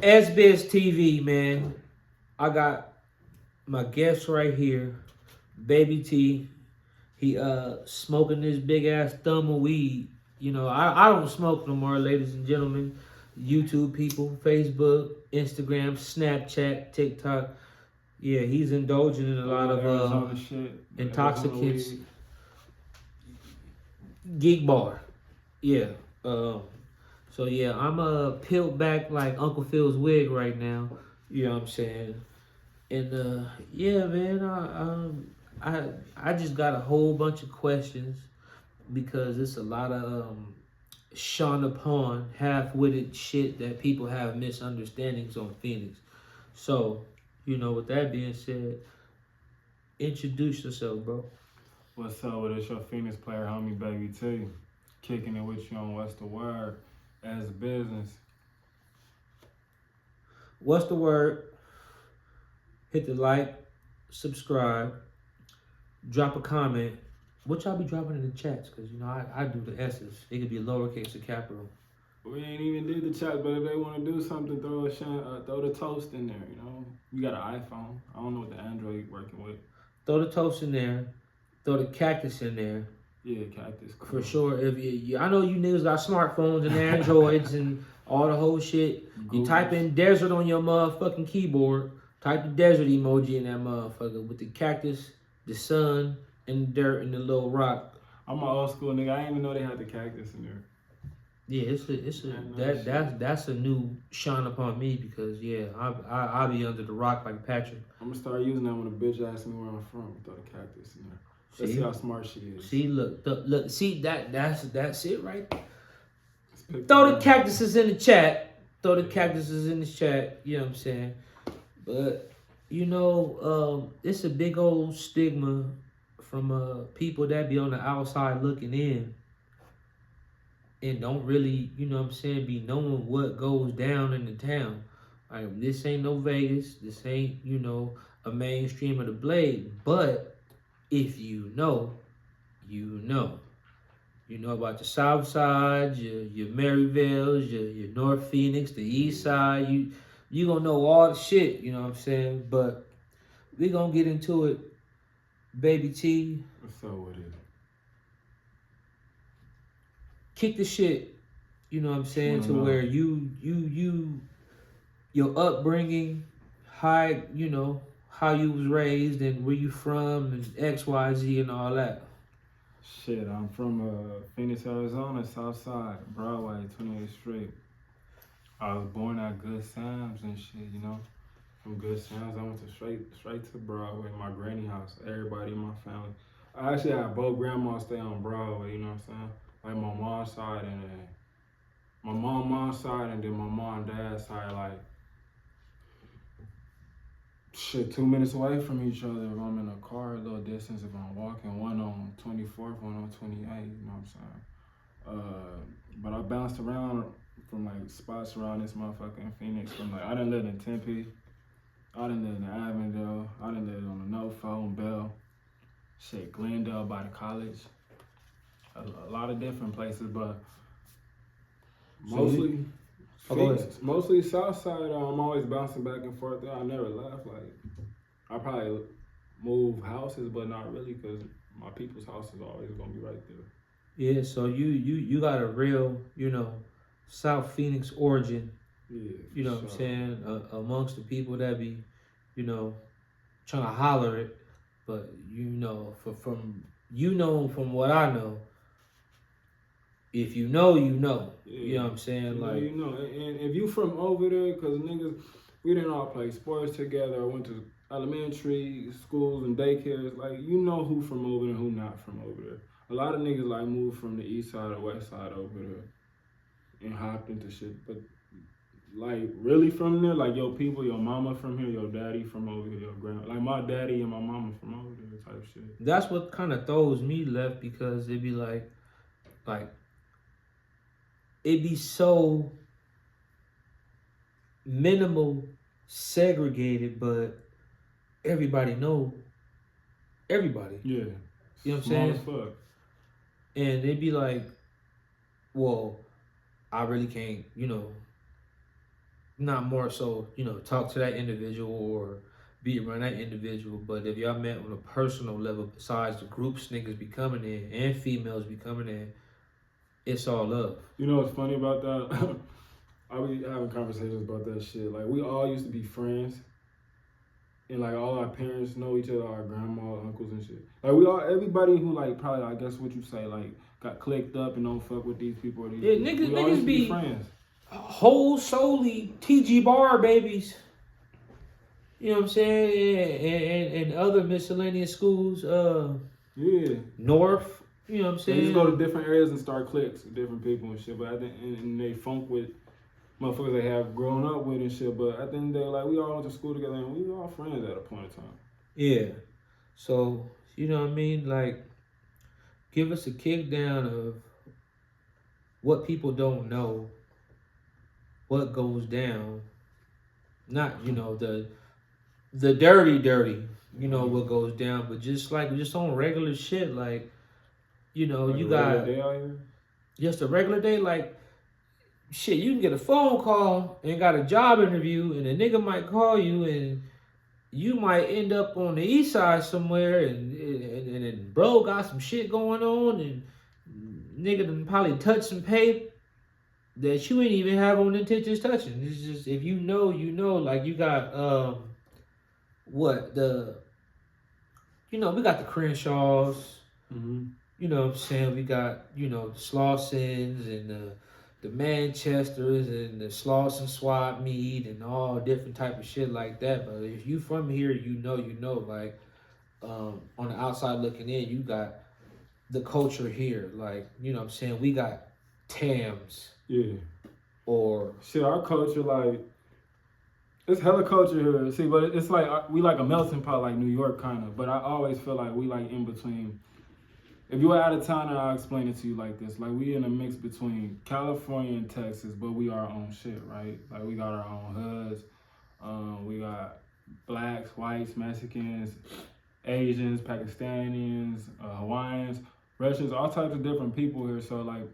SBS TV, man. I got my guest right here, Baby T. He smoking this big ass thumb of weed. I don't smoke no more, ladies and gentlemen. YouTube people, Facebook, Instagram, Snapchat, TikTok. Yeah, he's indulging in a lot of Arizona shit, intoxicants. Arizona Geek bar. Yeah. Um, so yeah, I'm peeled back like Uncle Phil's wig right now. You know what I'm saying? And yeah, man, I just got a whole bunch of questions because it's a lot of Sean upon half-witted shit that people have misunderstandings on Phoenix. So, with that being said, introduce yourself, bro. What's up with it? It's your Phoenix player, homie, Baby T. Kicking it with you on What's the Word as business. What's the word? Hit the like, subscribe, drop a comment. What y'all be dropping in the chats? Because, I do the S's. It could be lowercase or capital. We ain't even did the chat, but if they want to do something, throw the toast in there, You got an iPhone. I don't know what the Android working with. Throw the toast in there. Throw the cactus in there. Yeah, cactus. Cool. For sure. If you, I know you niggas got smartphones and Androids and all the whole shit. Google. You type in desert on your motherfucking keyboard. Type the desert emoji in that motherfucker with the cactus, the sun, and the dirt and the little rock. I'm an old school nigga. I didn't even know they had the cactus in there. Yeah, that's a new shine upon me because I'll be under the rock like Patrick. I'm gonna start using that when a bitch asks me where I'm from. Throw the cactus in there. Let's see how smart she is. See, look, see that's it right there. Throw the cactuses in the chat. Throw the cactuses in the chat. You know what I'm saying? But it's a big old stigma from people that be on the outside looking in and don't really, be knowing what goes down in the town. Like, this ain't no Vegas. This ain't, a mainstream of the blade. But if you know, you know. You know about the South Side, your Maryvales, your North Phoenix, the East Side. You gonna know all the shit, you know what I'm saying? But we gonna get into it, Baby T. What's up with it? Kick the shit, you know what I'm saying, to where your upbringing, how you was raised and where you from and XYZ and all that. Shit, I'm from Phoenix, Arizona, South Side, Broadway, 28th Street. I was born at Good Sam's and shit, From Good Sam's, I went straight to Broadway, my granny house, everybody in my family. I actually had both grandmas stay on Broadway, you know what I'm saying? Like my mom's side and then my mom's side and then my mom and dad's side, like, shit, 2 minutes away from each other. If I'm in a car, a little distance. If I'm walking, one on 24th, one on 28th, you know what I'm saying? But I bounced around from like spots around this motherfucking Phoenix. From like, I done lived in Tempe, I done lived in Avondale, I done lived on the NoFo and Bell, shit, Glendale by the college. A lot of different places, but mostly Phoenix, mostly South Side. I'm always bouncing back and forth there. I never left. Like, I probably move houses, but not really, because my people's house is always gonna be right there. Yeah, so you got a real, South Phoenix origin. Yeah, you know what I'm saying, amongst the people that be, trying to holler it, but from what I know. If you know, you know. Yeah. You know what I'm saying? And if you from over there, because niggas, we didn't all play sports together. I went to elementary schools and daycares. Like, who from over there and who not from over there. A lot of niggas, like, moved from the east side or west side over there and hopped into shit. But, like, really from there, like, your people, your mama from here, your daddy from over here, your grandma. Like, my daddy and my mama from over there type shit. That's what kind of throws me left, because it'd be like, it'd be so minimal segregated, but everybody know everybody. Yeah. You know what I'm saying? As fuck. And they'd be like, well, I really can't, not more so, talk to that individual or be around that individual. But if y'all met on a personal level, besides the groups niggas be coming in and females be coming in, it's all love. You know what's funny about that? I be having conversations about that shit. Like, we all used to be friends. And, like, all our parents know each other, our grandma, uncles, and shit. Like, everybody who, like, probably, I guess what you say, like, got clicked up and don't fuck with these people or these people. Niggas, we all used to be friends. Whole solely TG Bar babies. You know what I'm saying? And other miscellaneous schools. Yeah. North. You know what I'm saying? They just go to different areas and start cliques with different people and shit. But I think, and they funk with motherfuckers they have grown up with and shit. But at the end of the day, like, we all went to school together and we were all friends at a point in time. Yeah. So, you know what I mean? Like, give us a kick down of what people don't know, what goes down. Not, the dirty, what goes down, but just on regular shit, like, you got day out here? just a regular day, like, shit, you can get a phone call and got a job interview, and a nigga might call you, and you might end up on the east side somewhere, and bro got some shit going on, and nigga done probably touch some pay that you ain't even have on intentions touching. It's just, if you know, like, you got, we got the Crenshaws, Mm-hmm. you know what I'm saying? We got, the Slausons and the Manchesters and the Slauson Swap Meet and all different type of shit like that. But if you from here, like, on the outside looking in, you got the culture here. Like, you know what I'm saying? We got Tams. Yeah. Or shit, our culture, like, it's hella culture here. See, but it's like we like a melting pot, like New York, kind of. But I always feel like we like in between. If you were out of town, I'll explain it to you like this. Like, we in a mix between California and Texas, but we our own shit, right? Like, we got our own hoods. We got blacks, whites, Mexicans, Asians, Pakistanians, Hawaiians, Russians, all types of different people here. So, like,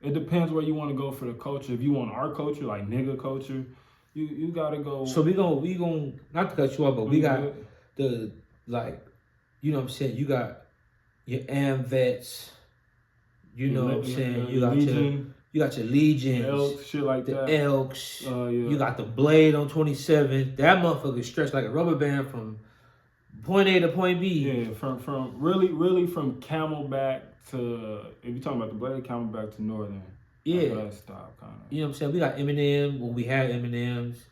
it depends where you want to go for the culture. If you want our culture, like nigga culture, you gotta go. So we gonna not to cut you off, but we got the, like, you know what I'm saying? You got your AMVETs, you know what I'm saying? You got your Legions, Elks, shit like the that. Elks. Yeah. You got the Blade on 27th. That motherfucker stretched like a rubber band from point A to point B. Yeah, from really from Camelback to, if you're talking about the Blade, Camelback to Northern. Yeah. Like, stop, kind of. You know what I'm saying? We got Eminem when we had M&Ms.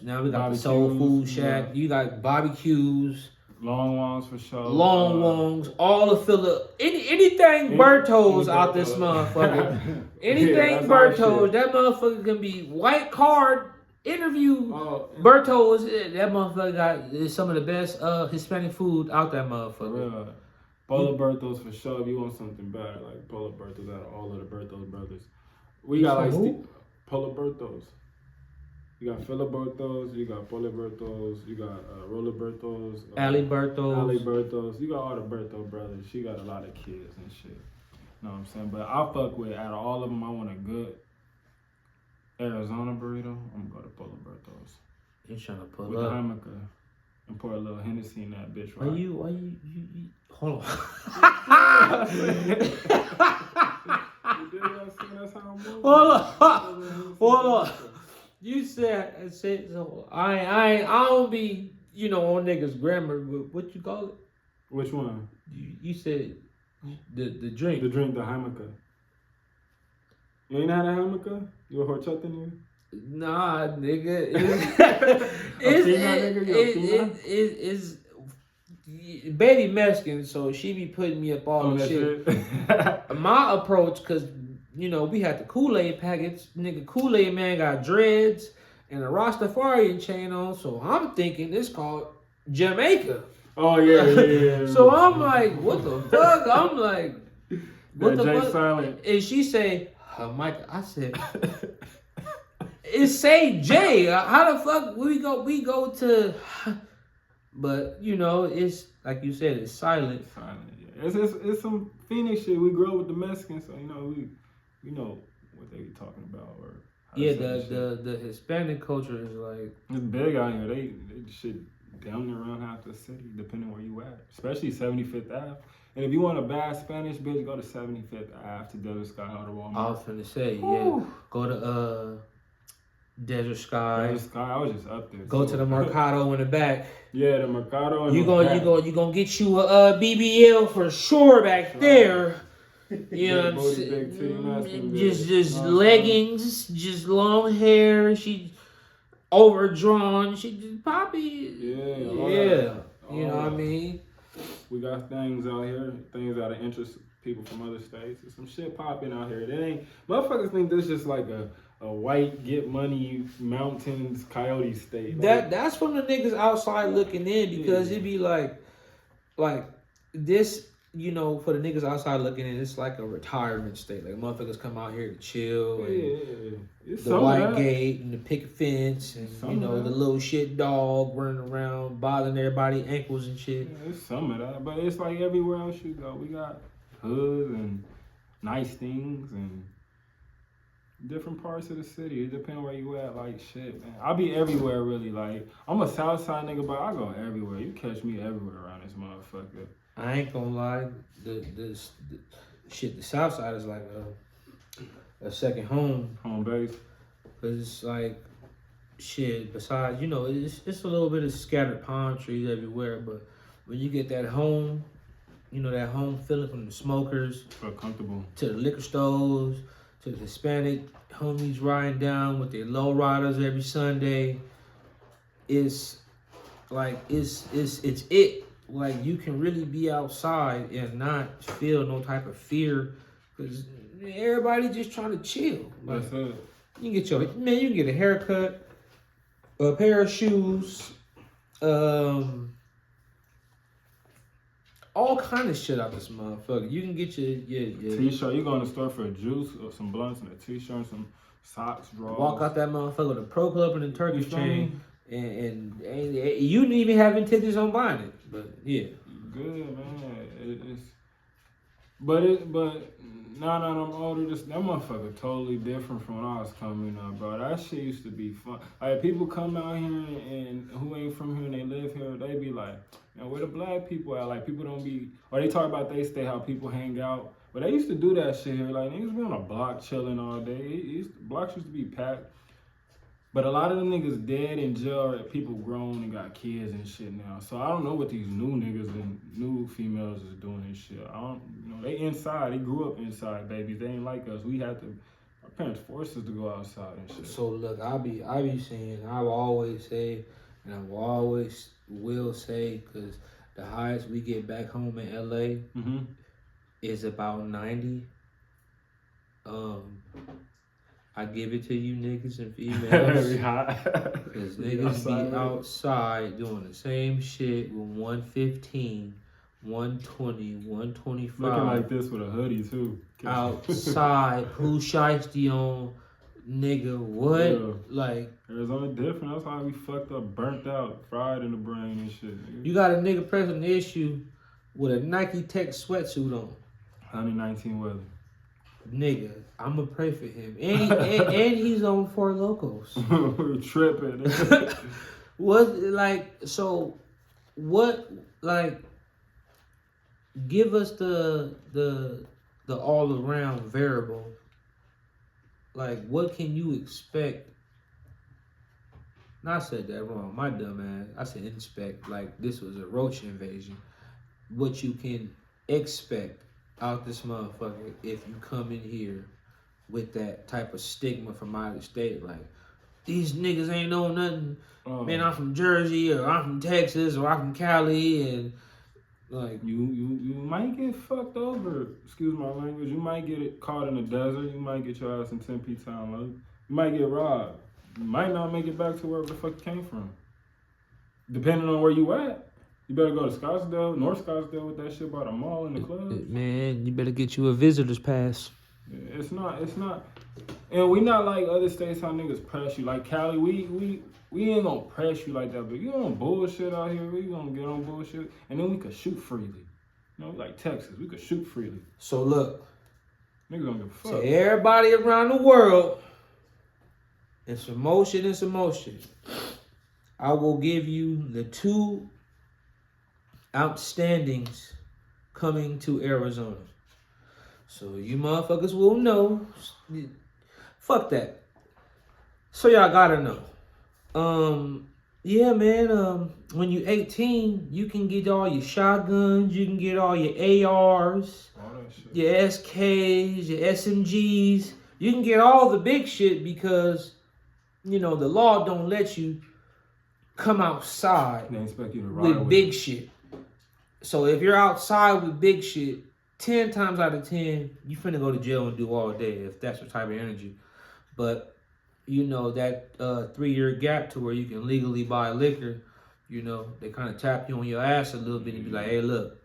Now we got Bobby the Soul Q's, Food Shack. Yeah. You got barbecues. Long Wongs for sure. Long Wongs. All the filler. Anything Bertos out this motherfucker. Anything Bertos. That motherfucker can be white card interview. Bertos. That motherfucker got some of the best Hispanic food out that motherfucker. Yeah. Polo Bertos for sure. If you want something bad, like Polo Bertos out of all of the Bertos brothers. We got like Polo Bertos. You got Filibertos, you got Polibertos, you got Rollerbertos, Alibertos. You got all the Berto brothers. She got a lot of kids and shit. You know what I'm saying? But I fuck with, out of all of them, I want a good Arizona burrito. I'm gonna go to Polibertos. You trying to pull with up? With the Hamaka. And pour a little Hennessy in that bitch. Right? Why you hold on. Hold on. You said so. I don't be on niggas grammar. But what you call it? Which one? You said the drink. The drink, the Hamaka. You ain't had a Hamaka? You a horchata nigga? Nah, nigga. It's baby Mexican, so she be putting me up all the shit. My approach, cause we had the Kool-Aid package. Nigga, Kool-Aid man got dreads and a Rastafarian chain on, so I'm thinking it's called Jamaica. Oh yeah. So I'm like, what the fuck? I'm like, what the fuck? Silent. And she say, Mike. I said, it say J. How the fuck we go to? But it's like you said, it's silent. Yeah. It's some Phoenix shit. We grew up with the Mexicans, so we know what they be talking about. Or Yeah, the Hispanic culture is like it's big out here. They shit down there around half the city, depending where you at. Especially 75th Ave. And if you want a bad Spanish bitch, go to 75th Ave to Desert Sky or to Walmart. I was finna say, yeah. Go to Desert Sky. Desert Sky, I was just up there. Go to the Mercado in the back. Yeah, the Mercado. You gonna get you a BBL for sure back there. You know what I'm saying? Just leggings, just long hair. She overdrawn. She just poppy. Yeah. You know what I mean? We got things out here, things that interest people from other states. There's some shit popping out here. They ain't motherfuckers think this just like a white get money mountains coyote state. That's from the niggas outside looking in because it'd be like this. You know, for the niggas outside looking in, it's like a retirement state. Like motherfuckers come out here to chill and the white gate and the picket fence and you know the little shit dog running around bothering everybody ankles and shit. Yeah, it's some of that, but it's like everywhere else you go, we got hoods and nice things and different parts of the city. It depends where you at. Like shit, man. I'll be everywhere really. Like I'm a South Side nigga, but I go everywhere. You catch me everywhere around this motherfucker. I ain't gonna lie, the South Side is like a second home base. Cause it's like shit. Besides, you know, it's a little bit of scattered palm trees everywhere, but when you get that home, you know, that home feeling from the smokers, feel comfortable, to the liquor stores, to the Hispanic homies riding down with their low riders every Sunday, it's like it's it. Like, you can really be outside and not feel no type of fear because everybody just trying to chill. Like, that's it. You can get a haircut, a pair of shoes, all kind of shit out this motherfucker. You can get your t-shirt. You go in the store for a juice or some blunts and a t-shirt, some socks, drawers. Walk out that motherfucker with a pro club and a Turkish chain. And you didn't even have intentions on buying it, but yeah. Good, man. But now that I'm older, that motherfucker totally different from when I was coming up, bro. That shit used to be fun. Like, people come out here and who ain't from here and they live here, they be like, man, where the black people at? Like, people don't be, or they talk about they stay, how people hang out. But they used to do that shit here. Like, niggas be on a block chilling all day. Blocks used to be packed. But a lot of them niggas dead in jail, people grown and got kids and shit now. So I don't know what these new niggas and new females is doing and shit. They inside. They grew up inside, babies. They ain't like us. Our parents forced us to go outside and shit. So look, I be saying, I will always say, and I will always will say, because the highest we get back home in LA is about 90. I give it to you niggas and females. Very hot. Because niggas be outside doing the same shit with 115, 120, 125. Looking like this with a hoodie too. Outside, who shiesty on, nigga, what? Yeah. Like, Arizona different. That's how we fucked up, burnt out, fried in the brain and shit. You got a nigga pressing the issue with a Nike Tech sweatsuit on. 119 weather. Nigga, I'ma pray for him. And he's on Four Locos. Tripping. Give us the all around variable. Like, what can you expect? No, I said that wrong. My dumb ass. I said inspect. Like, this was a roach invasion. What you can expect out this motherfucker if you come in here with that type of stigma from out of state, like, these niggas ain't know nothing. Man, I'm from Jersey, or I'm from Texas, or I'm from Cali, and like you might get fucked over. Excuse my language. You might get it caught in the desert. You might get your ass in Tempe Town. Like, you might get robbed. You might not make it back to wherever the fuck you came from. Depending on where you at. You better go to Scottsdale, North Scottsdale with that shit by the mall and the club. Man, you better get you a visitor's pass. It's not. And we not like other states how niggas press you. Like Cali, we ain't gonna press you like that. But you on bullshit out here, we gonna get on bullshit. And then we could shoot freely. You know, like Texas, we could shoot freely. So look. Niggas don't give a fuck. To everybody around the world, It's emotion. It's emotion. I will give you the 2 outstandings coming to Arizona. So you motherfuckers will know. Fuck that. So y'all gotta know. Yeah, man. When you 18, you can get all your shotguns. You can get all your ARs, your SKs, your SMGs. You can get all the big shit because, the law don't let you come outside They expect you to ride with big shit. So if you're outside with big shit, 10 times out of 10, you finna go to jail and do all day if that's your type of energy. But that 3-year gap to where you can legally buy liquor, they kind of tap you on your ass a little bit and be like, hey, look,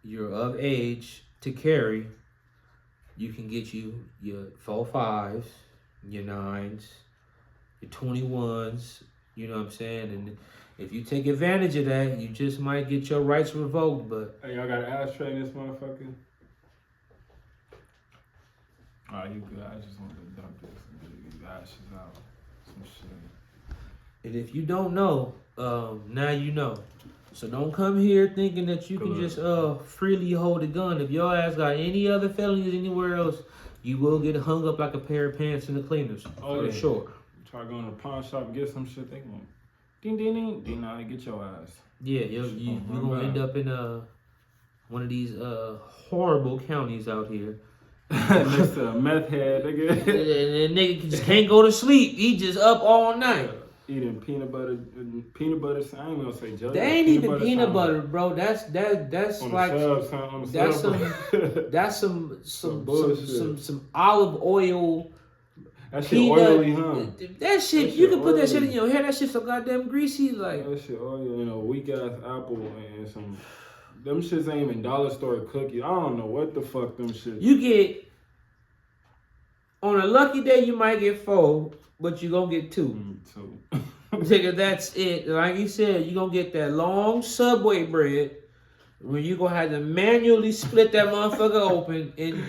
you're of age to carry. You can get you your 4.5s, your 9s, your 21s, you know what I'm saying? And if you take advantage of that, you just might get your rights revoked, but... Hey, y'all got an ashtray in this motherfucker? Alright, you good. I just wanted to dump this and get these ashes out. Some shit. And if you don't know, now you know. So don't come here thinking that you can just freely hold a gun. If your ass got any other felonies anywhere else, you will get hung up like a pair of pants in the cleaners. For sure. Try going to the pawn shop and get some shit, they going ding ding ding. Then now they get your ass. Yeah, you're gonna end up in one of these horrible counties out here. Next to a meth head, nigga. And nigga just can't go to sleep. He just up all night. Eating peanut butter. I ain't gonna say jelly. They ain't even peanut butter, bro. That's on like that's some olive oil. That shit peanut, oily, huh? That shit you can put that shit in your hair. That shit so goddamn greasy, like. That shit oily, a weak ass apple and some. Them shits ain't even dollar store cookies. I don't know what the fuck them shit. You get on a lucky day you might get 4, but you gonna get 2. 2. Nigga, that's it. Like you said, you gonna get that long Subway bread where you gonna have to manually split that motherfucker open and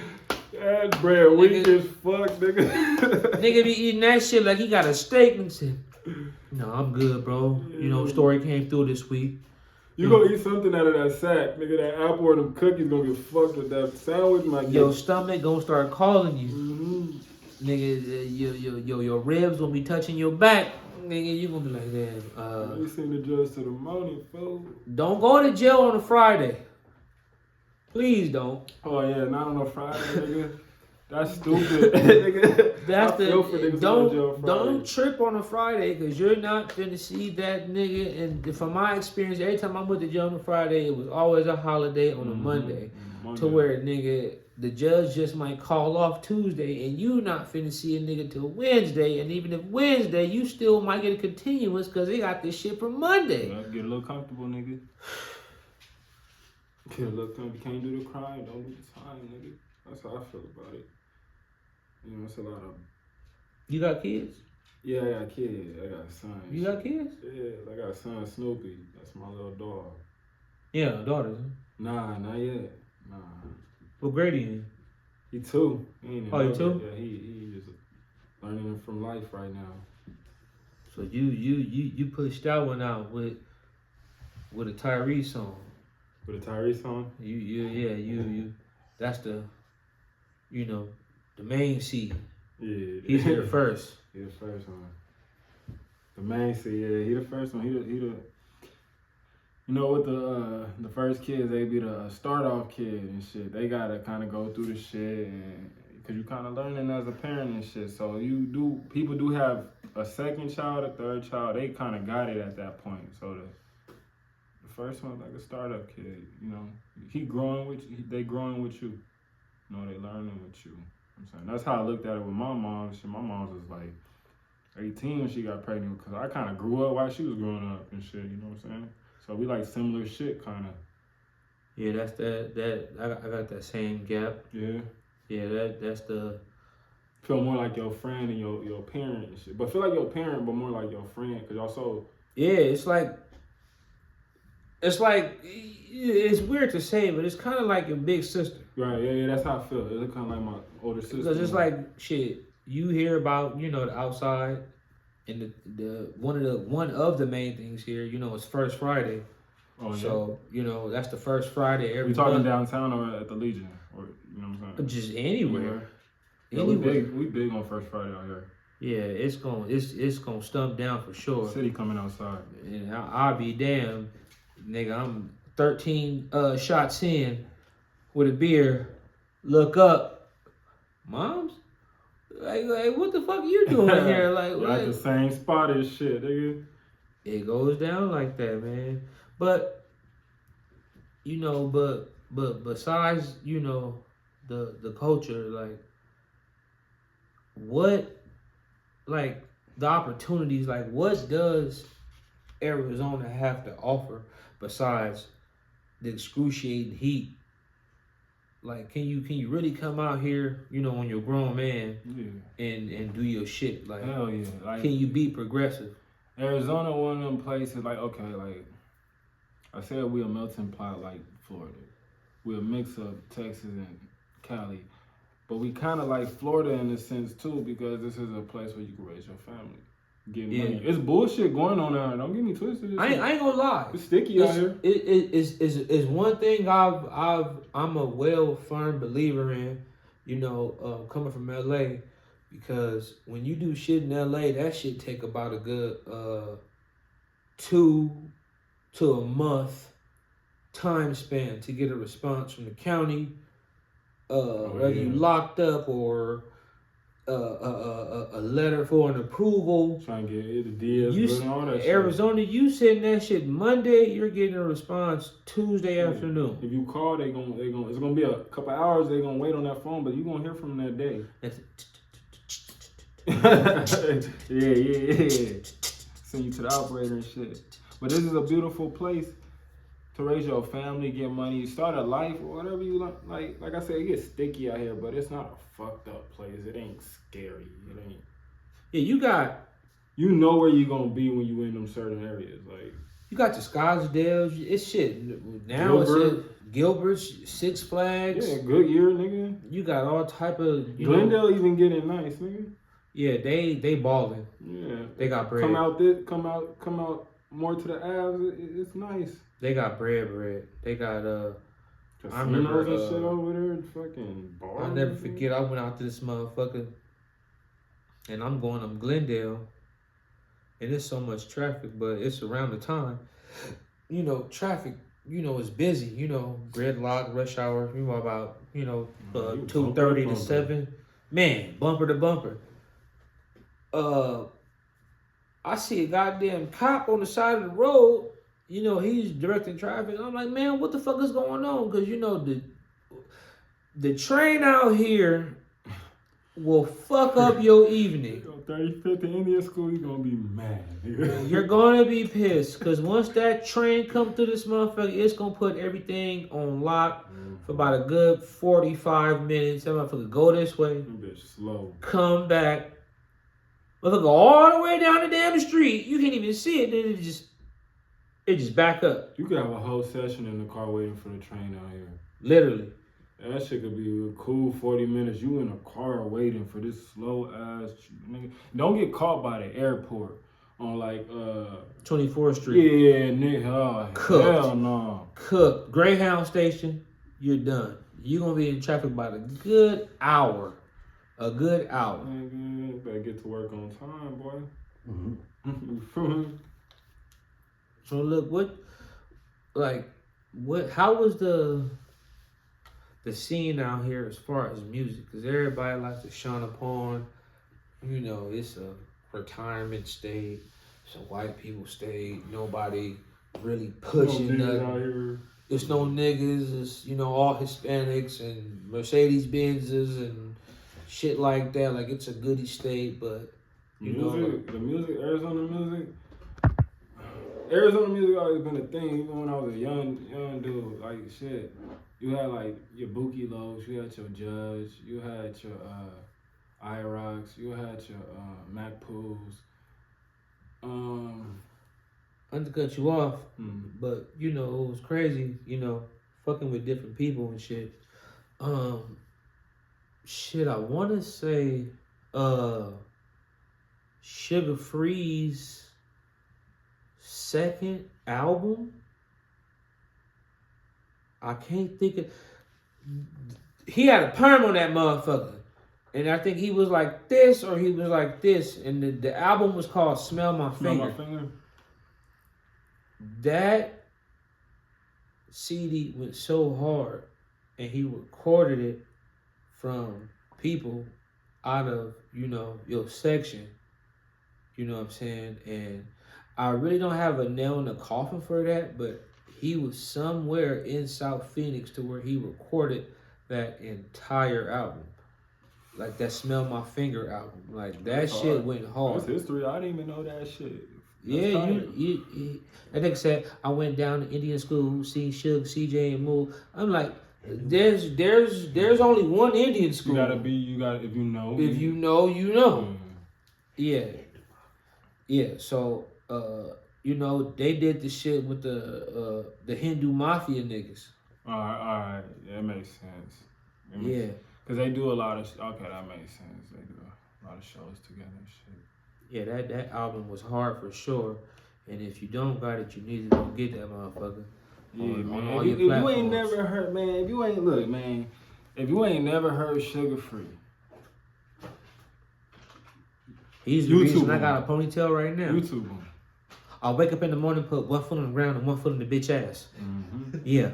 that bread weak as fuck, nigga. Nigga be eating that shit like he got a steak and shit. No, I'm good, bro. Story came through this week. You gonna eat something out of that sack, nigga. That apple or them cookies gonna get fucked with that sandwich. Your stomach gonna start calling you. Mm-hmm. Nigga, your ribs gonna be touching your back. Nigga, you gonna be like, damn. You seen the judge to the morning, fool. Don't go to jail on a Friday. Please don't. Oh yeah, not on a Friday, nigga. That's stupid. Nigga. That's don't trip on a Friday because you're not finna see that nigga. And from my experience, every time I went to jail on a Friday, it was always a holiday on a Monday. To where nigga, the judge just might call off Tuesday and you not finna see a nigga till Wednesday. And even if Wednesday, you still might get a continuance because they got this shit from Monday. Yeah, get a little comfortable, nigga. Get a little comfortable. You can't do the crime, don't do the time, nigga. That's how I feel about it. It's a lot of... You got kids? Yeah, I got kids. I got a son. You got kids? Yeah, I got a son, Snoopy. That's my little dog. Yeah, daughters. Huh? Nah, not yet. Nah. What grade are you in? He 2. He 2? Yeah, he just learning from life right now. So you pushed that one out with a Tyrese song. With a Tyrese song? You. That's the, the main seed. Yeah. He's here first. He the first one. The main seed, yeah. He the first one. He the. With the first kids, they be the start off kid and shit. They gotta kind of go through the shit, and because you kind of learning as a parent and shit. So people do have a second child, a third child. They kind of got it at that point. So the first one's like a startup kid. He growing with you. They growing with you. They learning with you. I'm saying that's how I looked at it with my mom. Shit, my mom was like 18 when she got pregnant because I kind of grew up while she was growing up and shit. You know what I'm saying? So we like similar shit, kind of. Yeah, that's that. I got that same gap. Yeah. Yeah, that's the. Feel more like your friend and your parent and shit, but feel like your parent, but more like your friend, cause y'all so. Yeah, it's like it's weird to say, but it's kind of like your big sister. Right. Yeah. That's how I feel. It's kind of like my older sister. Because it's like shit. You hear about the outside And one of the main things here, you know, is First Friday. Oh, yeah. So, you know, that's the first Friday every We talking month. Downtown or at the Legion? Or, you know what I'm saying? Just anywhere. Yeah, Anywhere. we big on First Friday out here. Yeah, it's gonna stump down for sure. City coming outside. And I'll be damned, nigga. I'm 13 shots in with a beer. Look up, moms. Like, what the fuck are you doing here? Like, You're at the same spot as shit, nigga. It goes down like that, man. But you know, but besides, you know, the culture, like what, like the opportunities, like what does Arizona have to offer besides the excruciating heat? Like, can you really come out here, you know, when you're a grown man, and do your shit? Like, hell yeah. Like, can you be progressive? Arizona, one of them places. Like, okay, like I said, we a melting pot like Florida. We're a mix of Texas and Cali, but we kind of like Florida in a sense too, because this is a place where you can raise your family. Get money. It's bullshit going on out here. Don't get me twisted. I ain't gonna lie. It's sticky out here. It's one thing I'm a firm believer in, you know, coming from LA, because when you do shit in LA, that shit take about a good 2 to a month time span to get a response from the county, whether you locked up or a letter for an approval. Trying to get the DS and all that Arizona, you send that shit Monday, you're getting a response Tuesday afternoon. If you call, it's gonna be a couple hours. They gonna wait on that phone, but you gonna hear from them that day. yeah. Send you to the operator and shit. But this is a beautiful place to raise your family, get money, start a life, or whatever you like. Like I said, it gets sticky out here, but it's not a fucked up place. It ain't scary. It ain't. Yeah, you know where you gonna be when you in them certain areas. Like, you got your Scottsdales. It's shit. Now it's Gilbert's, Six Flags. Yeah, Goodyear, nigga. You got all type of. Glendale even getting nice, nigga. Yeah, they balling. Yeah, they got bread. Come out more to the Avs. It's nice. They got bread. They got I remember and shit over there. Fucking bars. I'll never forget. I went out to this motherfucker, and I'm going up Glendale, and there's so much traffic, but it's around the time, you know, traffic. You know, it's busy. You know, gridlock, rush hour. You know, about 2:30 to 7. Man, bumper to bumper. I see a goddamn cop on the side of the road. You know, he's directing traffic. I'm like, man, what the fuck is going on? Because, you know, the train out here will fuck up your evening. 35th Indian School, you're going to be mad. You're going to be pissed. Because once that train comes through this motherfucker, it's going to put everything on lock for about a good 45 minutes. That motherfucker go this way. Bitch slow. Come back. Motherfucker go all the way down the damn street. You can't even see it. Then it just back up. You could have a whole session in the car waiting for the train out here. Literally. That shit could be a cool 40 minutes. You in a car waiting for this slow ass nigga. Don't get caught by the airport on like 24th Street. Yeah, nigga. Oh, Cooked. Hell no. Cooked. Greyhound station, you're done. You're gonna be in traffic about a good hour. A good hour. Nigga, better get to work on time, boy. Mm-hmm. So look, how was the scene out here as far as music? Because everybody likes to shine upon, you know, it's a retirement state, it's a white people state, nobody really pushing nothing. It's no niggas, it's, you know, all Hispanics and Mercedes Benzes and shit like that. Like, it's a goody state, but you know, the music, Arizona music always been a thing. Even when I was a young dude, like shit, you had like your Buki Lows, you had your Judge, you had your IROX, you had your Mac Pools. Not to cut you off, but you know, it was crazy, you know, fucking with different people and shit. Shit, I want to say, Sugar Free's second album. I can't think of. He had a perm on that motherfucker, and I think he was like this or he was like this, and the album was called "Smell My Finger." That CD went so hard, and he recorded it from people out of your section. You know what I'm saying? And I really don't have a nail in the coffin for that, but he was somewhere in South Phoenix to where he recorded that entire album. Like that Smell My Finger album. Like that That's shit hard. went hard. That's history. I didn't even know that shit. Yeah, that nigga said, I went down to Indian school, see Suge, CJ, and Moo. I'm like, there's only one Indian school. If you know. If you know, you know. Yeah. Yeah, so they did the shit with the Hindu mafia niggas. All right, that makes sense. Yeah, because they do a lot of. Okay, that makes sense. They do a lot of shows together and shit. Yeah, that album was hard for sure, and if you don't got it, you need to go get that motherfucker. Yeah, on man. all If your you ain't platforms. never heard, man. If you ain't never heard Sugar Free. He's the reason I got a ponytail right now. YouTube him. I wake up in the morning, put one foot on the ground and one foot on the bitch ass. Mm-hmm. Yeah,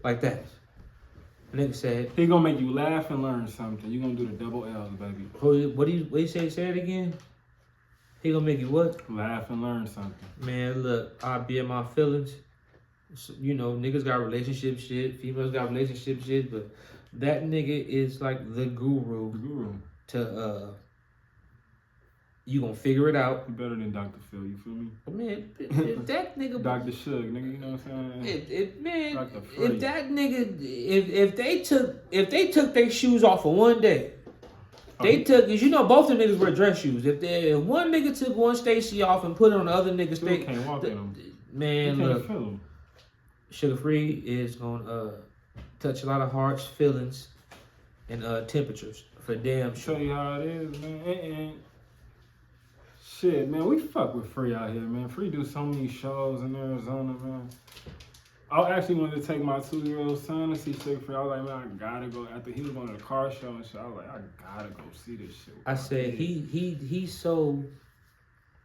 like that. Nigga said he gonna make you laugh and learn something. You gonna do the double L's, baby. What do you say? Say it again. He gonna make you what? Laugh and learn something. Man, look, I be in my feelings. So, niggas got relationship shit, females got relationship shit, but that nigga is like the guru. To you gonna figure it out. You better than Dr. Phil, you feel me? Man, if that nigga Dr. Suge, nigga, you know what I'm saying? If that nigga, if they took their shoes off for one day, they took, cause both the niggas wear dress shoes. If one nigga took one Stacy off and put it on the other nigga's Still can't walk in them. Man, you look, can't feel them. Sugar Free is gonna touch a lot of hearts, feelings, and temperatures for damn sure. Show you how it is, man. Shit, man, we fuck with Free out here, man. Free do so many shows in Arizona, man. I actually wanted to take my 2-year-old son to see Sugar Free. I was like, man, I gotta go. After he was going to the car show and shit, I was like, I gotta go see this shit. I said he's so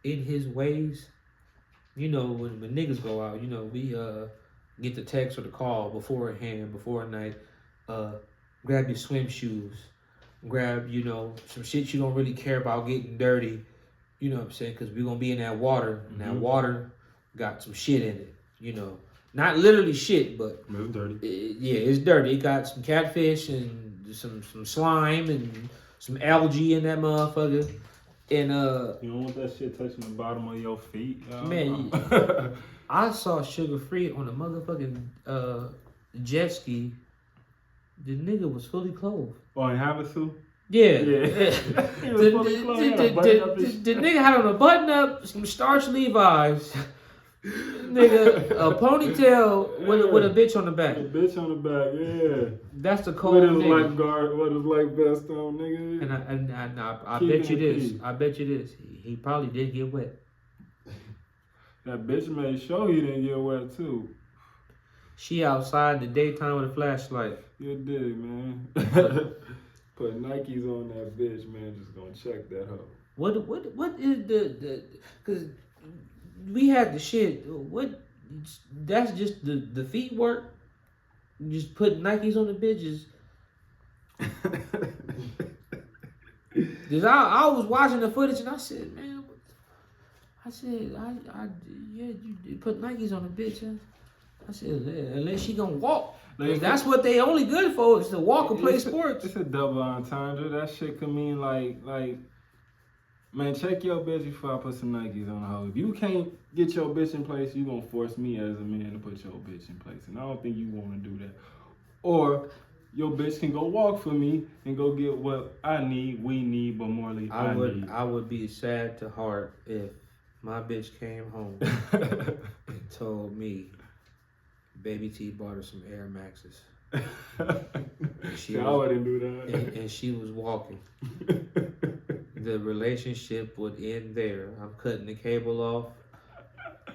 in his ways. When niggas go out, we get the text or the call before a night. Grab your swim shoes. Grab some shit you don't really care about getting dirty. You know what I'm saying? Because we're going to be in that water. And that water got some shit in it, Not literally shit, but... It's dirty. It's dirty. It got some catfish and some slime and some algae in that motherfucker. And, you don't want that shit touching the bottom of your feet? Man, I saw Sugar Free on a motherfucking jet ski. The nigga was fully clothed. Oh, in Havasu? Yeah. The nigga had on a button up, some starch Levi's, nigga, a ponytail with a bitch on the back. A bitch on the back, yeah. That's the cold with his nigga. lifeguard, with his life vest on, nigga. And I bet you this. I bet you this. He probably did get wet. That bitch made sure he didn't get wet too. She outside in the daytime with a flashlight. You did, man. Put Nikes on that bitch, man. Just gonna check that hoe. What is the because we had the shit. What that's just the feet work. Just put Nikes on the bitches. Cause I was watching the footage and I said, man, you put Nikes on the bitch. Huh? I said, unless she gonna walk. Like, that's what they only good for, is to walk and play sports. It's a double entendre. That shit could mean like, man, check your bitch before I put some Nikes on the hoe. If you can't get your bitch in place, you gonna force me as a man to put your bitch in place. And I don't think you wanna do that. Or your bitch can go walk for me and go get what I need, we need, but morely I need. I would be sad to heart if my bitch came home and told me Baby T bought her some Air Maxes. I wouldn't do that. And she was walking. the relationship would end there. I'm cutting the cable off.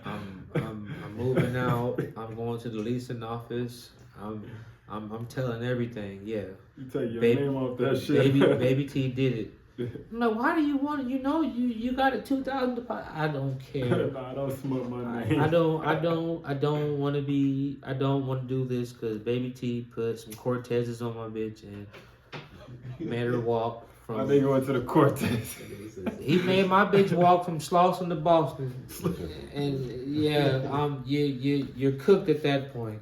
I'm moving out. I'm going to the leasing office. I'm telling everything. Yeah. You take your Baby, name off that shit. baby T did it. No, why do you want? You know, you got a 2,000 deposit. I don't care. Nah, don't smoke my name. I don't want to be. I don't want to do this because baby T put some Cortezes on my bitch and made her walk from. Why they going to the Cortez? He made my bitch walk from Slauson to Boston, and yeah, you're cooked at that point.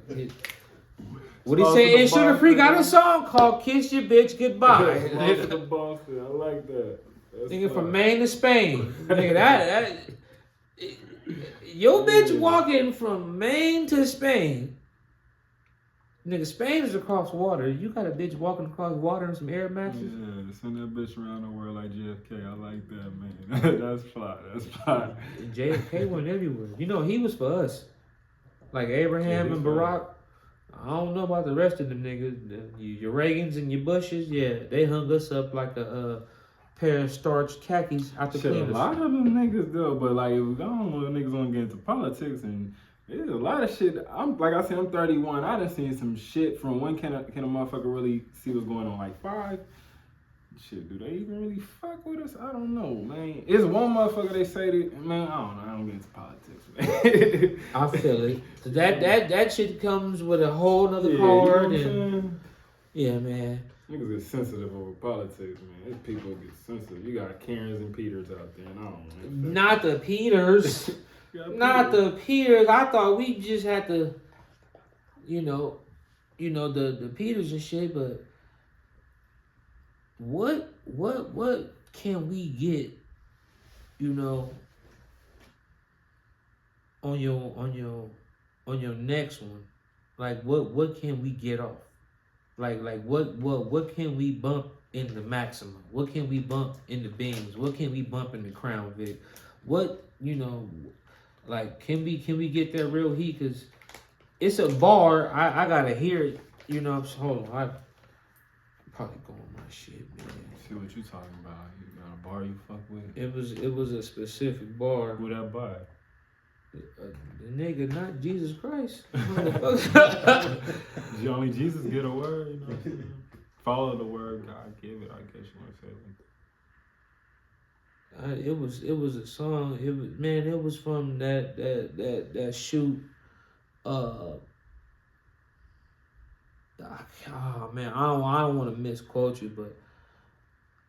What he say? In Sugar Free got a song called "Kiss Your Bitch Goodbye." Boston to Boston. I like that. That's Nigga fun. from Maine to Spain. Nigga, that your bitch walking from Maine to Spain. Nigga, Spain is across water. You got a bitch walking across water in some air mattress? Yeah, send that bitch around the world like JFK. I like that, man. That's fly. That's fly. JFK went everywhere. You know, he was for us. Like Abraham Yeah, and Barack. I don't know about the rest of them niggas. Your Reagans and your Bushes, yeah, they hung us up like a pair of starched khakis out the Shit, a cleaners. lot of them niggas though, but like I don't know if niggas want to get into politics and there's a lot of shit. I'm 31. I done seen some shit from when can a motherfucker really see what's going on? Like 5? Shit, do they even really fuck with us? I don't know, man. It's one motherfucker they say that, man. I don't know. I don't get into politics, man. I feel it. So that shit comes with a whole nother Yeah, card, you know what I'm and saying? yeah, man. Niggas get sensitive over politics, man. These people get sensitive. You got Karens and Peters out there, and I don't know. Not the Peters. Not the Peters. I thought we just had to, you know, the Peters and shit. But what can we get, you know, on your next one? Like what can we get off? Like what can we bump in the Maxima? What can we bump in the Beams? What can we bump in the Crown Vic? What, you know, like can we get that real heat? Cause it's a bar. I gotta hear it. You know, hold on. I probably go on my shit, man. See what you talking about? You got a bar you fuck with? It was a specific bar. Who that by? The nigga, not Jesus Christ. Only Jesus get a word, you know what I'm saying? Follow the word God give it, I guess you want to say it. It was a song. It was from that shoot. Oh man, I don't want to misquote you, but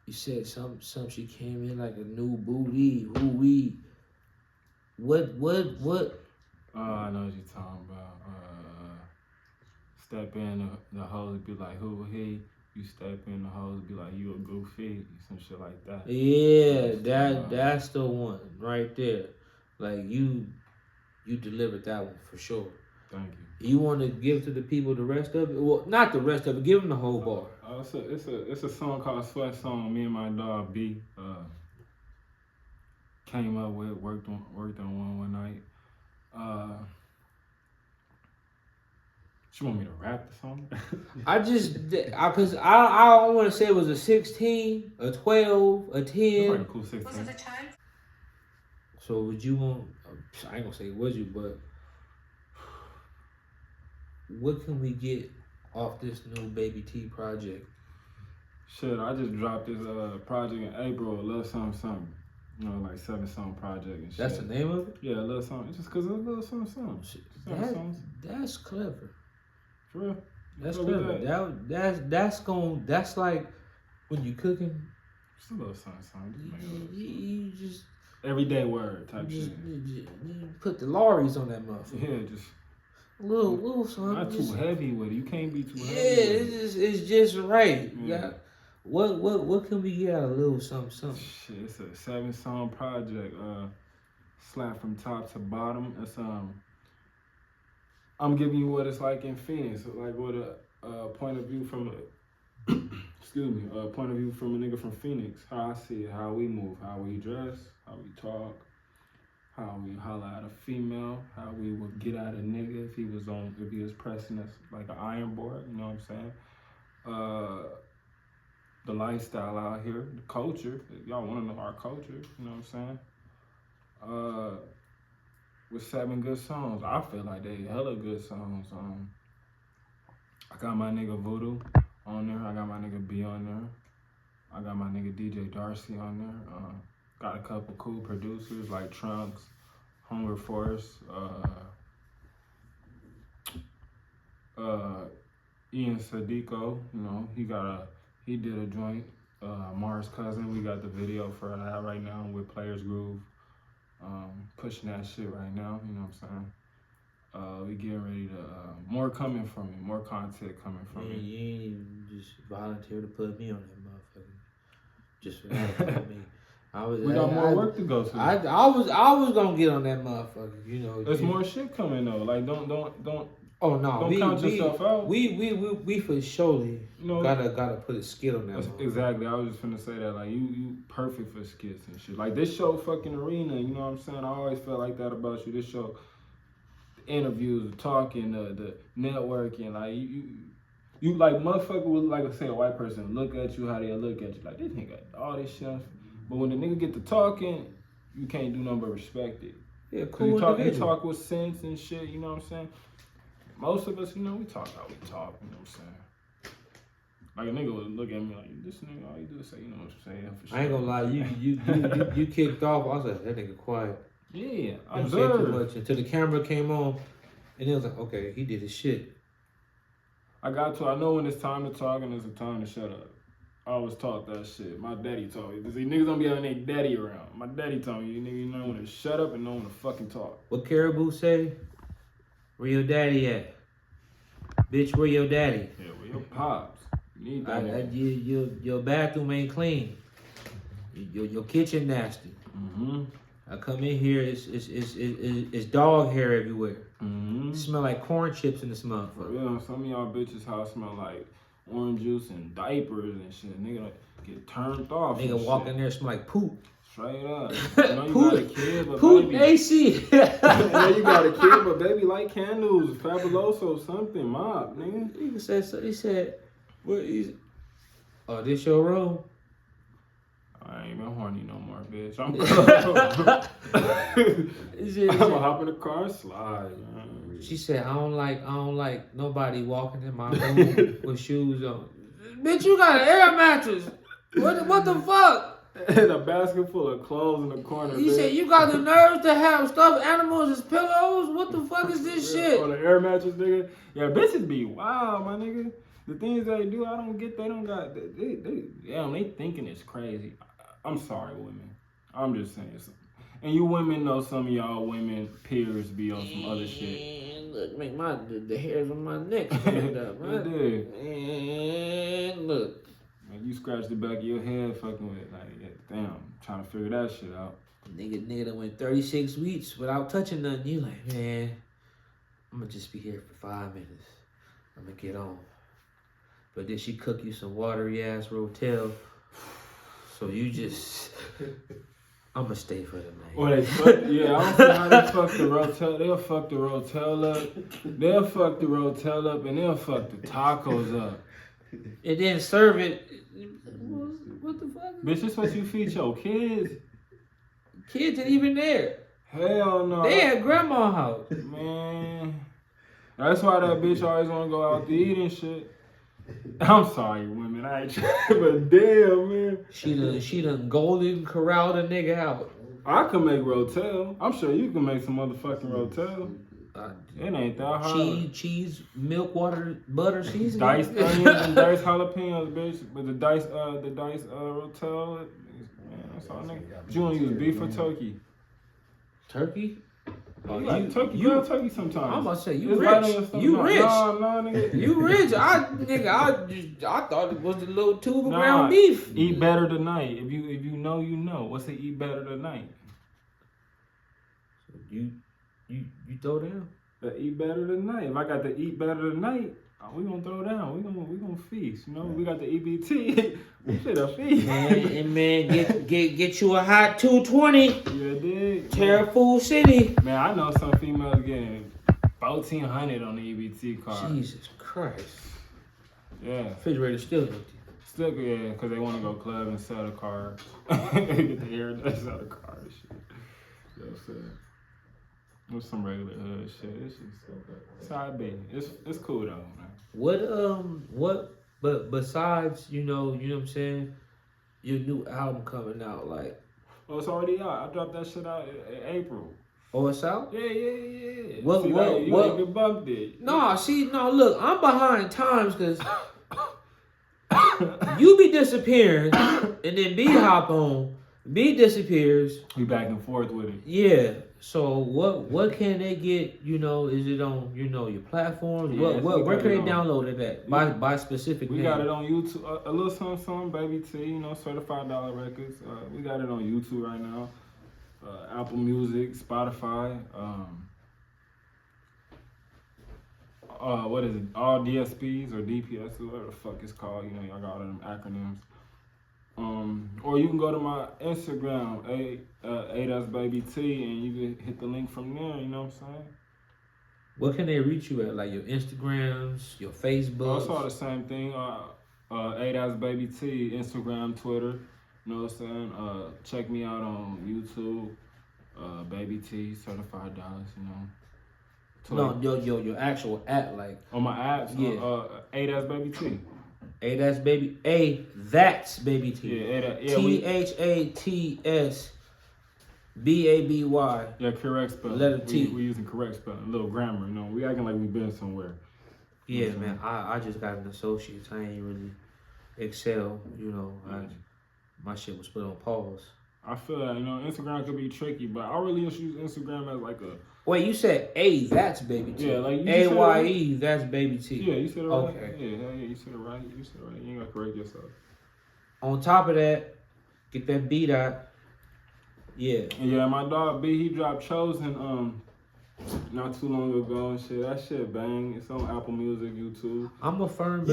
you said some she came in like a new booty. Who we? What? I know what you're talking about. Step in the hoes be like who he. You step in the hoes be like you a goofy, some shit like that. Yeah, that's the one right there. Like you delivered that one for sure. Thank you. You want to give to the people the rest of it? Well, not the rest of it. Give them the whole bar. It's a song called Sweat Song. Me and my dog B came up with, worked on one night. You want me to rap the song? Cause I don't want to say it was a 16, a 12, a 10. Cool 16. Was it a child? So would you want? I ain't gonna say would you, but what can we get off this new Baby T project? Shit, I just dropped this project in April, a little something. You know, like 7-song project and shit. That's the name of it? Yeah, a little something. Just cause it's a little something. That's clever. For real? That's clever. That's like when you cooking. Just a little something. You just everyday word type shit. You put the lorries on that motherfucker. Yeah, just a little something. Not too heavy with it. You can't be too heavy. Yeah, it's just right. Yeah. What can we get out of a little something? Shit, it's a 7-song project. Slap from top to bottom. It's I'm giving you what it's like in Phoenix, like with a point of view from a point of view from a nigga from Phoenix. How I see it, how we move, how we dress, how we talk, how we holler at a female, how we would get at a nigga if he was pressing us like an iron board. You know what I'm saying? the lifestyle out here, the culture. If y'all want to know our culture, you know what I'm saying? With 7 good songs. I feel like they hella good songs. I got my nigga Voodoo on there. I got my nigga B on there. I got my nigga DJ Darcy on there. Got a couple cool producers like Trunks, Hunger Force, Ian Sadico. You know, he did a joint. Mars Cousin. We got the video for that right now with Players Groove. Pushing that shit right now, you know what I'm saying? We getting ready to, more coming from me, more content coming from me. You ain't even just volunteer to put me on that motherfucker. Just for that, We got more work to go to. I was gonna get on that motherfucker, you know. There's more shit coming though. Like don't. Oh no, don't count yourself out. We for surely gotta put a skit on that. Exactly. I was just finna say that. Like you perfect for skits and shit. Like this show fucking arena. You know what I'm saying? I always felt like that about you. This show, the interviews, the talking, the networking. Like you like motherfucker would, like I say, a white person look at you how they look at you. Like this nigga all this shit. But when the nigga get to talking, you can't do nothing but respect it. Yeah, cool. He talk with sense and shit. You know what I'm saying? Most of us, you know, we talk how we talk, you know what I'm saying? Like a nigga would look at me like, this nigga, all you do is say, you know what I'm saying? For sure. I ain't gonna lie, you kicked off, I was like, that nigga quiet. Yeah, I didn't say too much until the camera came on, and it was like, okay, he did his shit. I know when it's time to talk and it's a time to shut up. I always taught that shit. My daddy taught me. See, niggas don't be having their daddy around. My daddy told me, you know when to shut up and know when to fucking talk. What Caribou say? Where your daddy at? Bitch, where your daddy? Yeah, where your pops? You need that. Your bathroom ain't clean. Your kitchen nasty. Mm-hmm. I come in here, it's dog hair everywhere. Mm-hmm. It smell like corn chips in this motherfucker. Yeah, some of y'all bitches' house smell like orange juice and diapers and shit. Nigga get turned off. Nigga walk in there smell like poop. Straight up. You know you got a kid, but poop baby. AC. You know you got a kid, but baby like candles, Fabuloso, something, mop, nigga. He said, what is? Oh, this your room? I ain't been horny no more, bitch. I'm gonna hop in the car and slide, man. She said, I don't like nobody walking in my room with shoes on. Bitch, you got an air mattress. What the fuck? And a basket full of clothes in the corner. He said, you got the nerve to have stuffed animals as pillows? What the fuck is this shit? On the air mattress, nigga. Yeah, bitches be wild, my nigga. The things they do, I don't get. They don't got. They thinking it's crazy. I'm sorry, women. I'm just saying something. And you women know some of y'all women peers be on some other shit. Look, make the hairs on my neck stand up, right? Man, look. Man, you scratch the back of your head fucking with it. Like, damn, trying to figure that shit out. Nigga that went 36 weeks without touching nothing. You like, man, I'm gonna just be here for 5 minutes. I'm gonna get on. But then she cook you some watery ass rotel. So you just, I'm gonna stay for the night. Or they fuck, yeah, I don't see how they fuck the rotel. They'll fuck the rotel up. They'll fuck the rotel up and they'll fuck the tacos up. And then serve it. What the fuck? Bitch, this what you feed your kids? Kids ain't even there. Hell no. They at grandma's house. Man. That's why that bitch always wanna go out to eat and shit. I'm sorry, women. I ain't trying, but damn, man. She done golden corralled a nigga out. I can make rotel. I'm sure you can make some motherfucking rotel. It ain't that hard. Cheese, milk, water, butter, seasoning. Diced onions and diced jalapenos, bitch. But the diced rotel, man, that's all nigga. But you wanna use beef or turkey? Turkey? Oh, you like turkey? You like turkey sometimes. I'm about to say you rich. You rich. No, nigga. You rich. I thought it was the little tube of ground beef. Eat better tonight. If you know, you know. What's the eat better tonight? You throw down. The eat better tonight. If I got the eat better tonight, we gonna throw down. We gonna feast. You know, we got the EBT. We should have feast. Man, get you a hot 220. Yeah, dig. Terrafool City. Man, I know some females getting 1,400 on the EBT card. Jesus Christ. Yeah. Refrigerator still empty. Still, yeah, because they want to go club and sell the car. Get the hair and sell the car and shit. You know what I'm saying? With some regular hood shit. It's just, it's how it be. It's cool though, man. But besides, you know what I'm saying, your new album coming out, like, Oh, it's already out. I dropped that shit out in April. oh, it's out? Yeah. You even bumped it. No, look, I'm behind times because you be disappearing and then B hop on, B disappears. We back and forth with it. Yeah. So what can they get? You know, is it on your platforms? Yeah, Where can they download it at? By specific We name? got it on YouTube. A little something, Baby T. You know, certified dollar records. We got it on YouTube right now. Apple Music, Spotify. What is it? All DSPs or DPS, whatever the fuck it's called. You know, y'all got all them acronyms. Or you can go to my Instagram, @ADasBabyT, and you can hit the link from there. You know what I'm saying? What can they reach you at? Like your Instagrams, your Facebook? Oh, it's all the same thing. @ADasBabyT, Instagram, Twitter. You know what I'm saying? Check me out on YouTube, Baby T, certified dollars. You know. No, your actual app, like on my apps. Yeah. @ADasBabyT. That's baby. That's baby T. Yeah, THATSBABY. Yeah, correct spelling. Letter T. We using correct spelling. A little grammar, you know. We acting like we been somewhere. Yeah, man. I just got an associate's. I ain't really excel. You know, my shit was put on pause. I feel that, you know, Instagram could be tricky, but I really use Instagram as like a... Wait, you said that's baby T. Yeah, like you AYE, that's baby T. Yeah, you said it right. Okay. Yeah, you said it right. You said it right. You ain't gotta correct yourself. On top of that, get that beat out. Yeah. Yeah, my dog B, he dropped Chosen not too long ago and shit. That shit bang. It's on Apple Music, YouTube. I'm a firm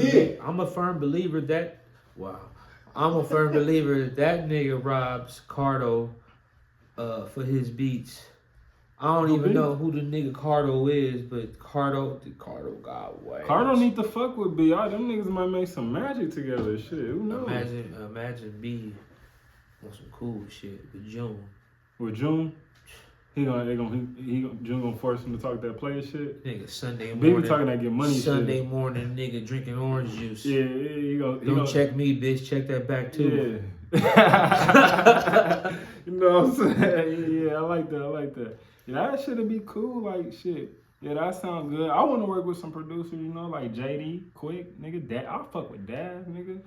believer that that nigga robs Cardo for his beats. I don't even know who the nigga Cardo is, but Cardo got way. Cardo need to fuck with B. Them niggas might make some magic together. Shit, who knows? Imagine B on some cool shit with June. With June? June gonna force him to talk that player shit. Nigga, Sunday morning. Baby talking that get money Sunday shit. morning, nigga drinking orange juice. Yeah, he Don't check me, bitch. Check that back too. Yeah. You know what I'm saying? Yeah, I like that. Yeah, that shit'd be cool, like shit. Yeah, that sound good. I want to work with some producers, you know, like JD, Quick, nigga. I fuck with Daz, nigga.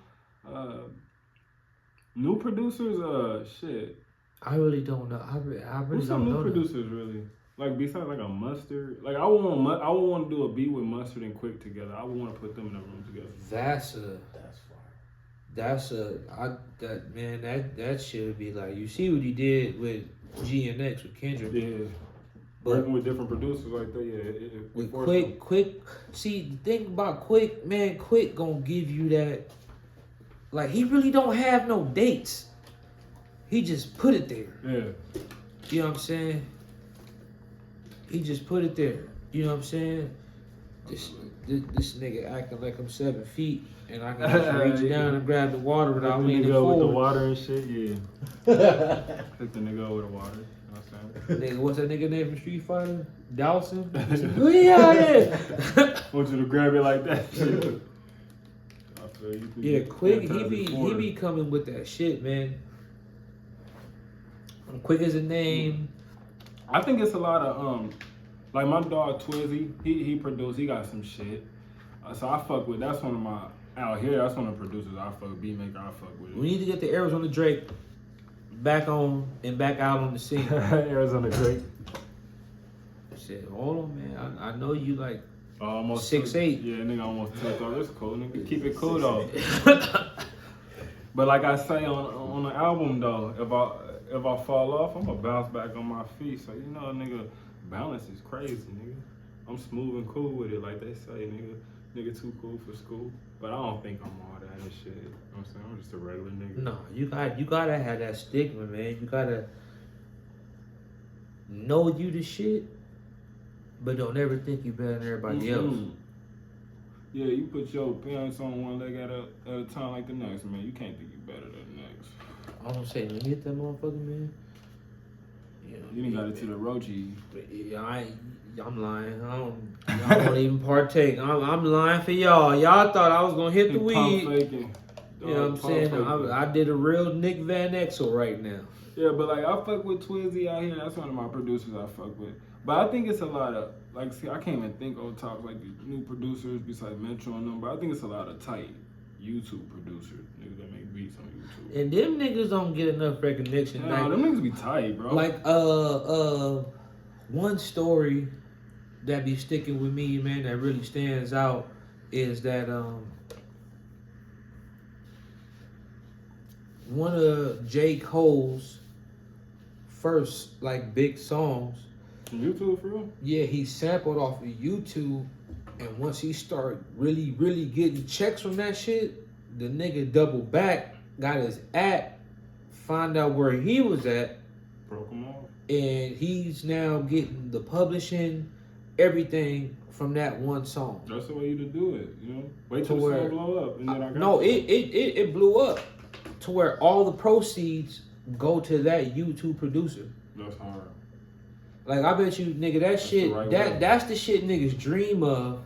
New producers, shit. I really don't know. I really Who's some new producers, really? Like besides like a Mustard, like I would want to do a beat with Mustard and Quick together. I would want to put them in a room together. That should be like, you see what he did with GNX with Kendrick. Yeah. But working with different producers like that, yeah. With Quick. See, the thing about Quick, man, Quick gonna give you that. Like, he really don't have no dates. He just put it there. Yeah. You know what I'm saying? He just put it there. You know what I'm saying? This nigga acting like I'm 7 feet and I can just reach down and grab the water without leaning forward. With the water and shit, yeah. Pick the nigga over the water. Nigga, what's that nigga name from Street Fighter? Dawson? Yeah. Want you to grab it like that shit. Yeah, Quick, he be coming with that shit, man. Quick as a name. I think it's a lot of like my dog Twizzy, he produced, he got some shit. So I fuck with, that's one of my, out here, that's one of the producers I fuck with, beatmaker I fuck with. We need to get the Arizona Drake back on and back out on the scene. Arizona Drake. Shit, hold on, man. I know you like almost 6'8". Yeah, nigga almost 2. That's cool, nigga. Keep it cool though. But like I say on the album though, if I fall off, I'm gonna bounce back on my feet. So you know, nigga, balance is crazy, nigga. I'm smooth and cool with it, like they say, nigga. Nigga too cool for school. But I don't think I'm all that and shit. You know what I'm saying? I'm just a regular nigga. No, you gotta have that stigma, man. You gotta know you the shit, but don't ever think you better than everybody else. Yeah, you put your pants on one leg at a time like the next, man. You can't think you better than the next. I don't say, let me hit that motherfucker, man. You done got it to the Rochi. Yeah, I'm lying. I don't even partake. I'm lying for y'all. Y'all thought I was gonna hit the weed. Faking. You know what I'm saying? I did a real Nick Van Exel right now. Yeah, but like I fuck with Twizzy out here. That's one of my producers I fuck with. But I think it's a lot of like, see, I can't even think on top like the new producers besides Metro and them. But I think it's a lot of tight YouTube producers, niggas that make beats on YouTube. And them niggas don't get enough recognition. No, them niggas be tight, bro. Like one story that be sticking with me, man, that really stands out is that one of J. Cole's first like big songs. YouTube for real? Yeah, he sampled off of YouTube, and once he started really getting checks from that shit, the nigga doubled back, got his app, find out where he was at, broke him off, and he's now getting the publishing, everything from that one song. That's the way you to do it, you know. Wait till the song blow up, and then I got no, it blew up to where all the proceeds go to that YouTube producer. That's hard. Like I bet you, nigga, that's shit. That's the shit niggas dream of,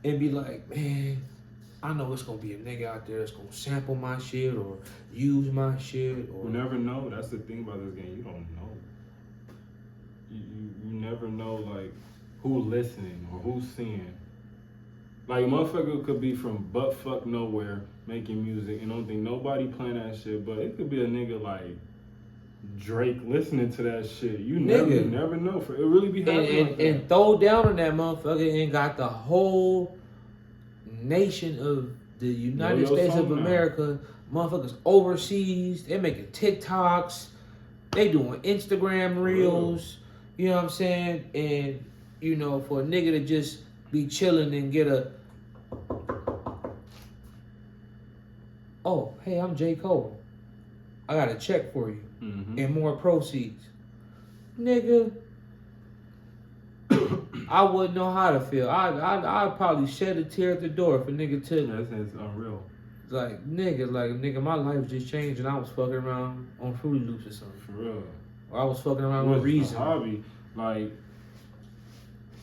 and be like, man, I know it's gonna be a nigga out there that's gonna sample my shit or use my shit. Or you never know. That's the thing about this game. You don't know. You never know like who's listening or who's seeing. Like motherfucker could be from butt fuck nowhere making music and don't think nobody playing that shit, but it could be a nigga like Drake listening to that shit. You never know. For it really be happening like that. And throw down on that motherfucker and got the whole nation of the United States of America, motherfuckers overseas. They making TikToks. They doing Instagram reels. You know what I'm saying? And you know, for a nigga to just be chilling and get a, oh, hey, I'm J. Cole. I got a check for you. Mm-hmm. And more proceeds. Nigga, I wouldn't know how to feel. I'd probably shed a tear at the door if a nigga took. That's unreal. Like, nigga, my life just changed and I was fucking around on Fruity Loops or something. For real. Or I was fucking around with Reason. Hobby. Like,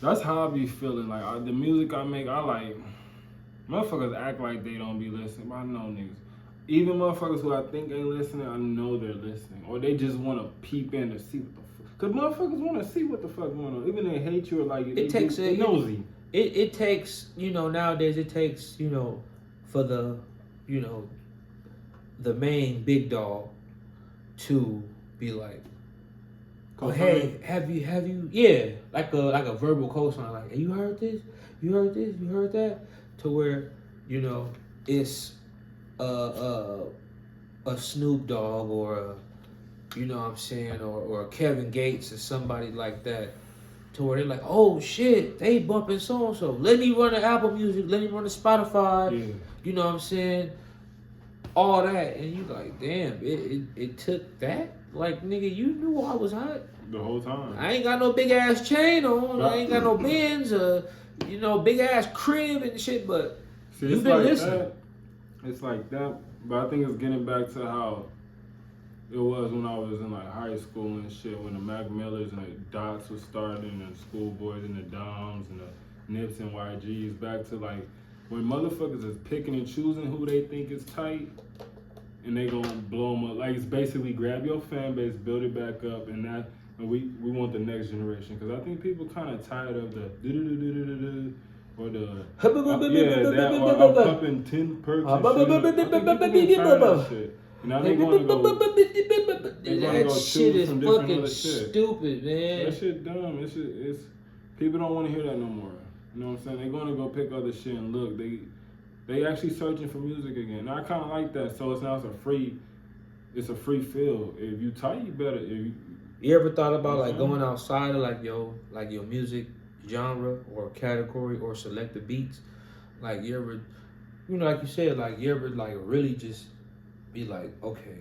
that's how I be feeling. Like, the music I make, I like, motherfuckers act like they don't be listening, but I know niggas. Even motherfuckers who I think ain't listening, I know they're listening. Or they just want to peep in to see what the fuck. Because motherfuckers want to see what the fuck going on. Even they hate you or like it. It takes they nosy. It takes, you know, nowadays it takes, you know, for the, you know, the main big dog to be like, oh, hey, have you, yeah, like a verbal cosign, like, hey, you heard this? You heard this? You heard that? To where, you know, it's a Snoop Dogg or a, you know what I'm saying, or a Kevin Gates or somebody like that, to where they're like, oh shit, they bumping so and so. Let me run the Apple Music, let me run the Spotify. Yeah. You know what I'm saying? All that, and you like, damn, it took that. Like, nigga, you knew I was hot the whole time. I ain't got no big ass chain on. I ain't got no Benz, you know, big ass crib and shit. But see, you've been like listening. That. It's like that, but I think it's getting back to how it was when I was in like high school and shit. When the Mac Millers and the Dots was starting, and the Schoolboys and the Doms and the Nips and YGs. Back to like when motherfuckers is picking and choosing who they think is tight, and they gonna blow them up. Like, it's basically grab your fan base, build it back up, and we want the next generation. Because I think people kind of tired of the do-do-do-do-do-do or the that or I'm pumping 10 perks and shit. I think people getting tired of that shit. And now they want to go. That shit is fucking stupid, man. That shit dumb. It's people don't want to hear that no more. You know what I'm saying? They're gonna go pick other shit and look. They actually searching for music again. And I kind of like that. So it's a free field. If you tight, you better. You ever thought about like going outside of like your music genre or category or select the beats? Like, you ever, you know, like you said, like you ever like really just be like, okay,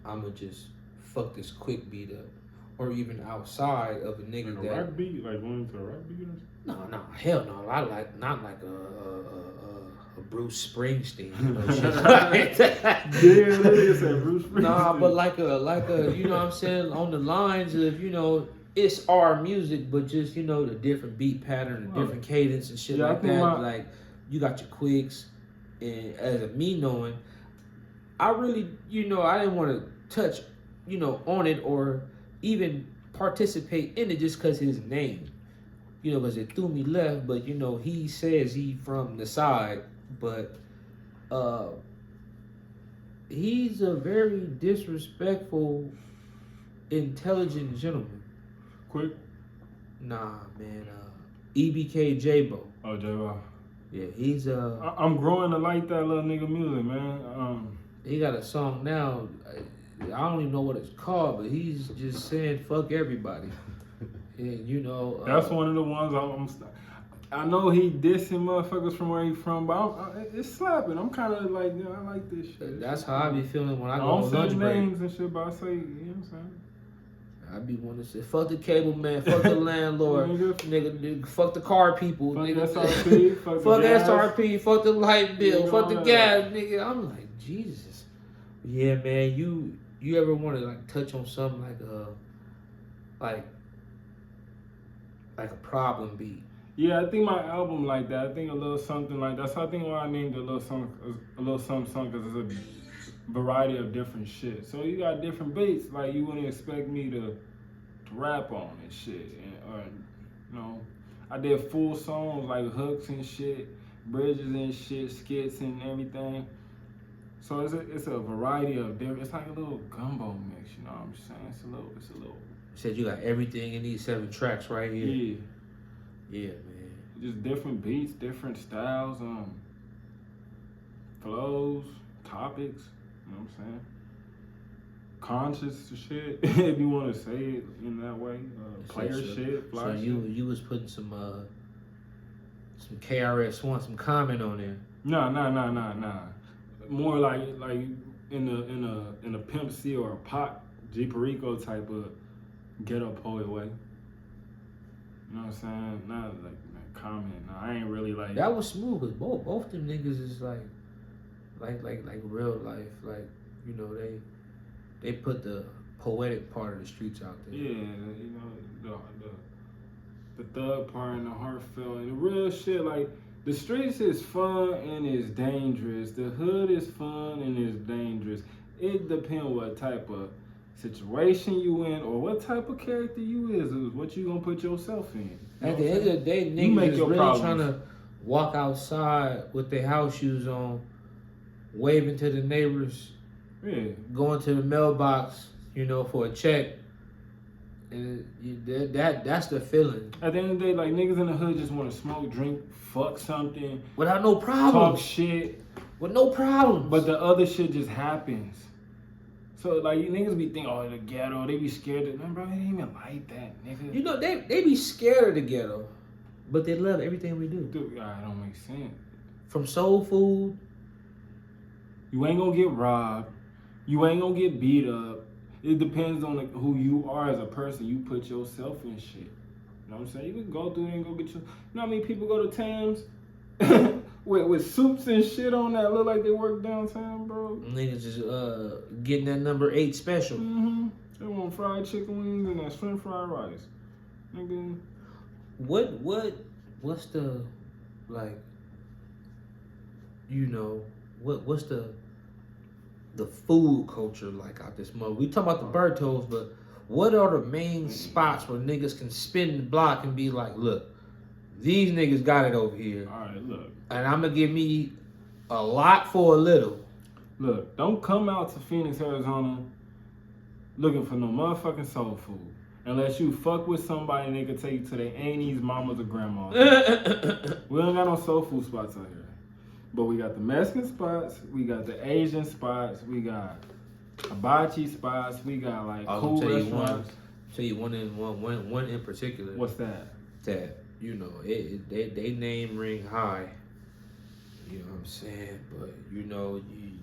I'ma just fuck this quick beat up, or even outside of a nigga Like a that. rock beat, like going to a rock beat or something? No, hell no. I like not like a Bruce Springsteen, you know, shit like that. Yeah, they just said Bruce Springsteen. Nah, but like a, you know what I'm saying, on the lines of, you know, it's our music, but just, you know, the different beat pattern, the different cadence and shit like that. Like, you got your quicks, and as of me knowing, I really, you know, I didn't want to touch, you know, on it or even participate in it just because his name, you know, because it threw me left. But, you know, he says he from the side, but he's a very disrespectful, intelligent gentleman. Quick? Nah, man. EBK J-Bo. Oh, J-Bo. Yeah, he's I'm growing to like that little nigga music, man. He got a song now. I don't even know what it's called, but he's just saying fuck everybody. And you know, that's one of the ones I know he dissing motherfuckers from where he from, but it's slapping. I'm kind of like, I like this shit. That's how I be feeling when I go on on lunch break. names and shit, but I say, you know what I'm saying? I be wanting to say, fuck the cable man, fuck the landlord, nigga, fuck the car people, fuck nigga, SRP, fuck SRP, fuck the light bill, fuck the gas, nigga. I'm like, Jesus. Yeah, man, you ever want to like touch on something like a problem beat? Yeah, I think my album like that. I think a little something like that. So I think why I named it a little something, because it's a variety of different shit. So you got different beats. Like you wouldn't expect me to rap on and shit, or you know, I did full songs like hooks and shit, bridges and shit, skits and everything. So it's a variety of different. It's like a little gumbo mix. You know what I'm saying? It's a little. You said you got everything in these 7 tracks right here. Yeah. Yeah, man. Just different beats, different styles, flows, topics, you know what I'm saying? Conscious shit, if you want to say it in that way. Player shit, fly shit. You was putting some KRS-One, some comment on there. Nah. More like in a Pimp C or a Pop, G Perico type of ghetto poet way. You know what I'm saying? Not like comment. No, I ain't really like. That was smooth, cause both them niggas is like real life. Like, you know, they put the poetic part of the streets out there. Yeah, you know, the thug part and the heartfelt and the real shit. Like the streets is fun and it's dangerous. The hood is fun and it's dangerous. It depends what type of situation you in or what type of character you is what you gonna put yourself in. At the end of the day, niggas is really trying to walk outside with their house shoes on, waving to the neighbors, going to the mailbox, you know, for a check. And that's the feeling. At the end of the day, like niggas in the hood just want to smoke, drink, fuck something. Without no problems. Talk shit. With no problems. But the other shit just happens. So like you niggas be thinking, oh, the ghetto, they be scared of man, bro, it ain't even like that, nigga. You know, they be scared of the ghetto, but they love everything we do. Dude, that don't make sense. From soul food. You ain't gonna get robbed. You ain't gonna get beat up. It depends on who you are as a person. You put yourself in shit. You know what I'm saying? You can go through there and go get you. You know how many people go to Tams with suits and shit on that look like they work downtown, bro? Niggas just getting that number 8 special. Mm-hmm. They want fried chicken wings and that shrimp fried rice. Nigga. What's the, like, you know, what's the food culture like out this mother? We talking about the Bertos, but what are the main spots where niggas can spin the block and be like, look, these niggas got it over here. All right, look. And I'm going to give me a lot for a little. Look, don't come out to Phoenix, Arizona looking for no motherfucking soul food. Unless you fuck with somebody and they can take you to their aunties, mamas, or grandmas. We don't got no soul food spots out here. But we got the Mexican spots, we got the Asian spots, we got hibachi spots, we got like cool restaurants. Tell you one in particular. What's that? That, you know, they name ring high. You know what I'm saying? But you know, you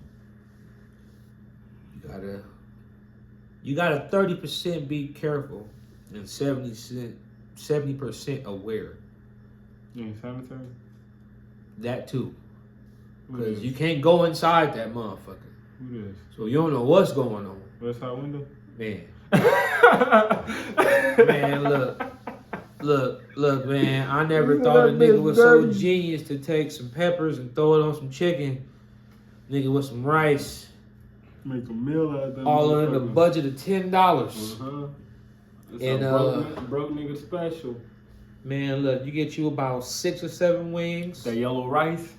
gotta You gotta 30% be careful and 70% aware. You ain't sanitary? That too. Who Because this? you can't go inside that motherfucker. Who this? So you don't know what's going on. West side window? Man. Man, look, man. I never thought a nigga was so genius to take some peppers and throw it on some chicken. Nigga with some rice. Make a meal out of that. All in a budget of $10. It's And a broke nigga special. Man, look, you get you about 6 or 7 wings. That yellow rice.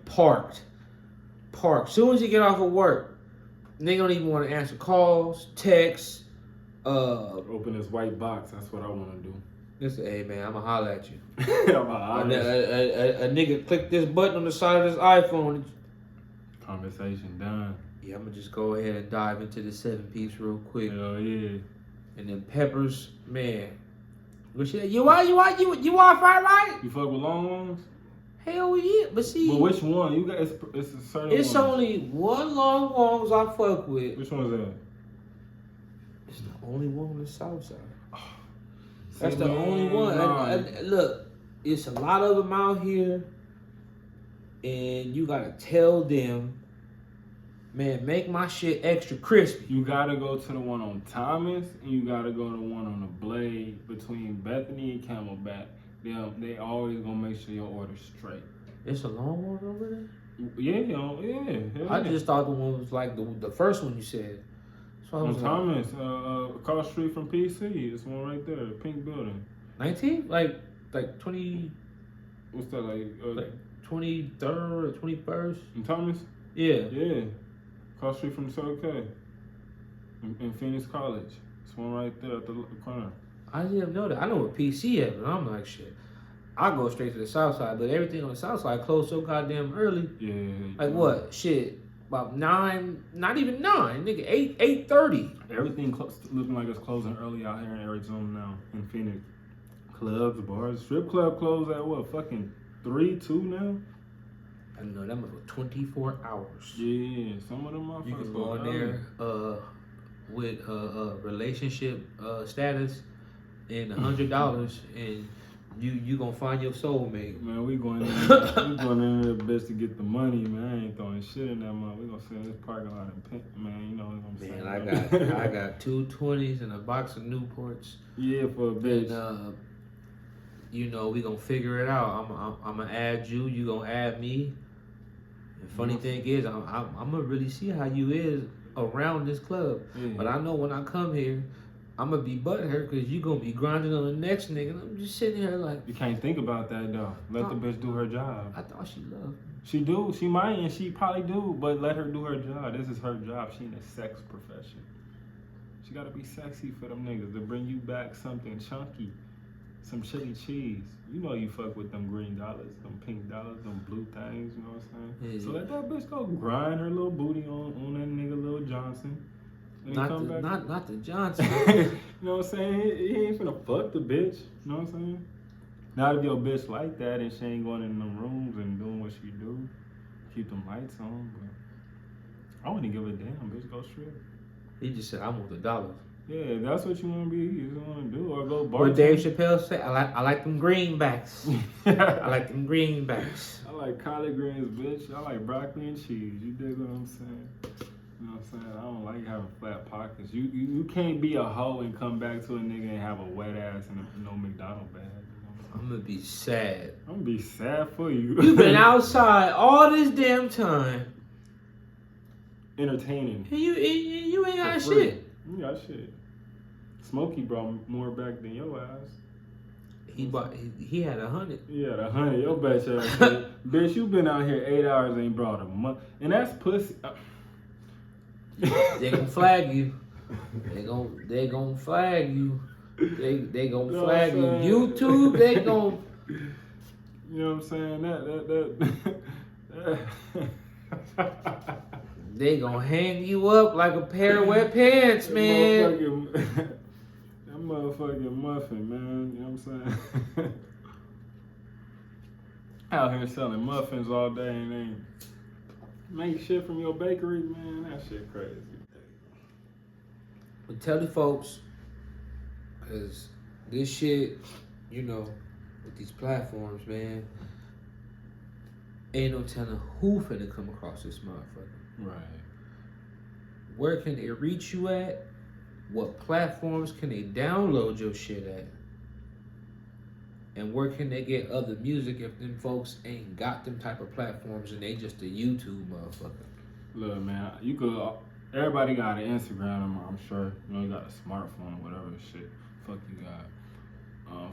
Parked. Soon as you get off of work, nigga don't even want to answer calls, texts. Open this white box. That's what I want to do. Listen, hey man, I'ma holler at you. I'ma A nigga click this button on the side of this iPhone. Conversation done. Yeah, I'ma just go ahead and dive into the 7-piece real quick. Hell yeah. And then peppers, man. You want fried rice? You fuck with long ones? Hell yeah, but see. But which one? You got it's a certain. It's one. only one long ones I fuck with. Which one is that? It's the only one on the south side. Oh, That's the only one. And look, it's a lot of them out here, and you gotta tell them, man, make my shit extra crispy. You gotta go to the one on Thomas, and you gotta go to the one on the Blade between Bethany and Camelback. They always gonna make sure your order's straight. It's a long one over there. Yeah. I just thought the one was like the first one you said. So I On was Thomas, across the street from PC. It's one right there, the pink building. 19, like 20. What's that Like 23rd or 21st. in Thomas? Yeah. Yeah. Across the street from the Circle K. In Phoenix College. It's one right there at the corner. I didn't know that. I know where PC at, but I'm like, shit. I go straight to the south side, but everything on the south side closed so goddamn early. Yeah. Like what? Shit. About 9, not even 9, nigga, 8:30. Everything looking like it's closing early out here in Arizona now, in Phoenix. Clubs, bars, strip club closed at what? Fucking 3, 2 now? I know that was 24 hours. Yeah, some of them motherfuckers. You can go in there with relationship status and $100, and you gonna find your soulmate. Man, we going in there bitch to get the money, man. I ain't throwing shit in that mother. We gonna sit in this parking lot and pimp, man. You know what I'm saying? Man, I got 2 20s and a box of Newports. Yeah, for a bitch. And you know, we gonna figure it out. I'm gonna add you. You gonna add me. And funny thing is, I'm gonna really see how you is around this club. Yeah. But I know when I come here, I'm gonna be butthurt because you gonna be grinding on the next nigga. And I'm just sitting here like, You can't think about that though. Let the bitch do her job. I thought she loved me. She do. She might, and she probably do. But let her do her job. This is her job. She in a sex profession. She gotta be sexy for them niggas to bring you back something chunky, some chili cheese. You know you fuck with them green dollars, them pink dollars, them blue things. You know what I'm saying? Yeah. So let that bitch go grind her little booty on that nigga Lil Johnson. Not the Johnson. You know what I'm saying? He ain't finna fuck the bitch. You know what I'm saying? Not if your bitch like that and she ain't going in them rooms and doing what she do. Keep them lights on, but I wouldn't give a damn, bitch. Go strip. He just said, I want the dollars. Yeah, that's what you want to be. You want to do, or go bar. What Dave Chappelle said, I like them greenbacks. I like them greenbacks. I like collard greens, bitch. I like broccoli and cheese. You dig what I'm saying? You know what I'm saying? I don't like having flat pockets. You can't be a hoe and come back to a nigga and have a wet ass and no McDonald's bag. I'm gonna be sad. I'm gonna be sad for you. You've been outside all this damn time. Entertaining. And you ain't got For free. shit. You got shit. Smokey brought more back than your ass. He had 100. Yeah, 100. Your bitch ass. Bitch, you been out here 8 hours and ain't brought a month. And that's pussy. They gonna flag you. They gonna flag you. They gonna flag you. YouTube, they gonna. You know what I'm saying? That. They gonna hang you up like a pair of wet pants, man. That motherfucking muffin, man. You know what I'm saying? Out here selling muffins all day and ain't make shit from your bakery, man. That shit crazy. But tell the folks, cause this shit, you know, with these platforms, man, ain't no telling who finna come across this motherfucker. Right. Where can they reach you at? What platforms can they download your shit at? And where can they get other music if them folks ain't got them type of platforms and they just a YouTube motherfucker? Look, man, you could. Everybody got an Instagram, I'm sure. You know, you got a smartphone or whatever shit. Fuck you got.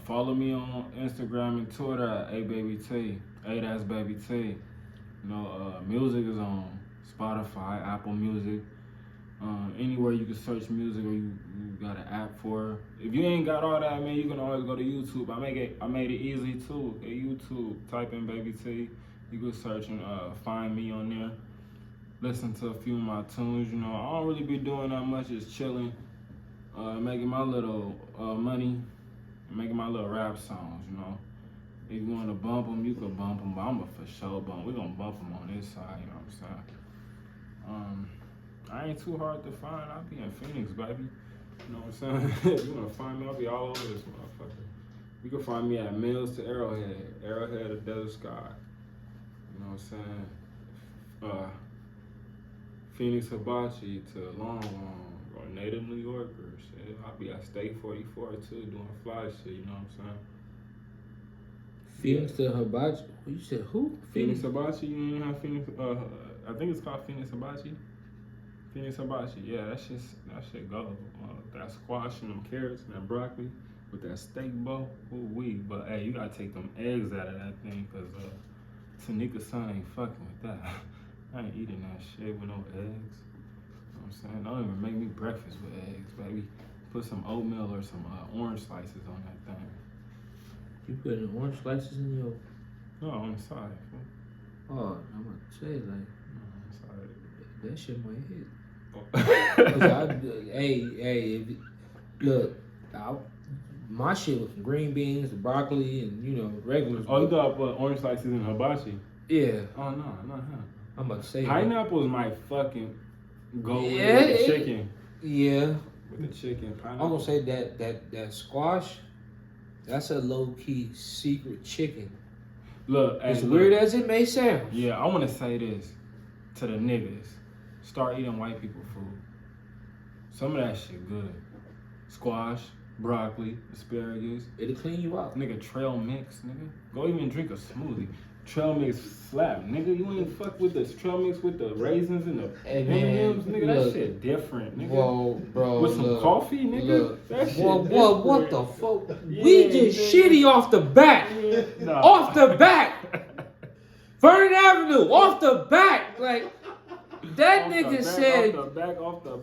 Follow me on Instagram and Twitter at ABabyT. That's Baby T. You know, music is on Spotify, Apple Music. Anywhere you can search music or you got an app for it. If you ain't got all that, man, you can always go to YouTube. I made it easy too. At YouTube, type in Baby T. You can search and find me on there. Listen to a few of my tunes. You know, I don't really be doing that much. Just chilling, making my little money, making my little rap songs. You know, if you want to bump them, you can bump them. But I'm a for sure bump. We gonna bump them on this side. You know what I'm saying? I ain't too hard to find. I'll be in Phoenix, baby. You know what I'm saying? If you wanna find me, I'll be all over this motherfucker. You can find me at Mills to Arrowhead to Desert Sky. You know what I'm saying? Phoenix Hibachi to Long or Native New Yorker. Shit. I'll be at State 44 too, doing fly shit. You know what I'm saying? Phoenix to Hibachi. You said who? Phoenix Hibachi. You ain't have Phoenix. I think it's called Phoenix Hibachi. Phoenix Hibachi, yeah, that shit go. That squash and them carrots and that broccoli with that steak bowl, ooh-wee. But hey, you gotta take them eggs out of that thing, cause Tanika's son ain't fucking with that. I ain't eating that shit with no eggs. You know what I'm saying? Don't even make me breakfast with eggs, baby. Put some oatmeal or some orange slices on that thing. You putting orange slices in your? No, on the side. Oh, I'm about to say like. On the side. That shit might hit. Look, my shit with some green beans, the broccoli, and you know regular. Oh, you thought orange slices in hibachi? Yeah. Oh no, not him. I'm about to say pineapple is my fucking go with the chicken. Yeah. With the chicken, pineapple. I'm gonna say that squash. That's a low key secret chicken. Look, as weird as it may sound. Yeah, I want to say this to the niggas. Start eating white people food. Some of that shit good. Squash, broccoli, asparagus. It'll clean you out. Nigga, trail mix, nigga. Go even drink a smoothie. Trail mix slap, nigga. You ain't fuck with the trail mix with the raisins and the M&Ms, nigga. That shit different, nigga. Whoa, bro. With some coffee, nigga. That shit what the fuck? Yeah, we just shitty off the bat. Yeah. Nah. Off the bat. Vernon Avenue, off the bat. Like, that off nigga said. Off the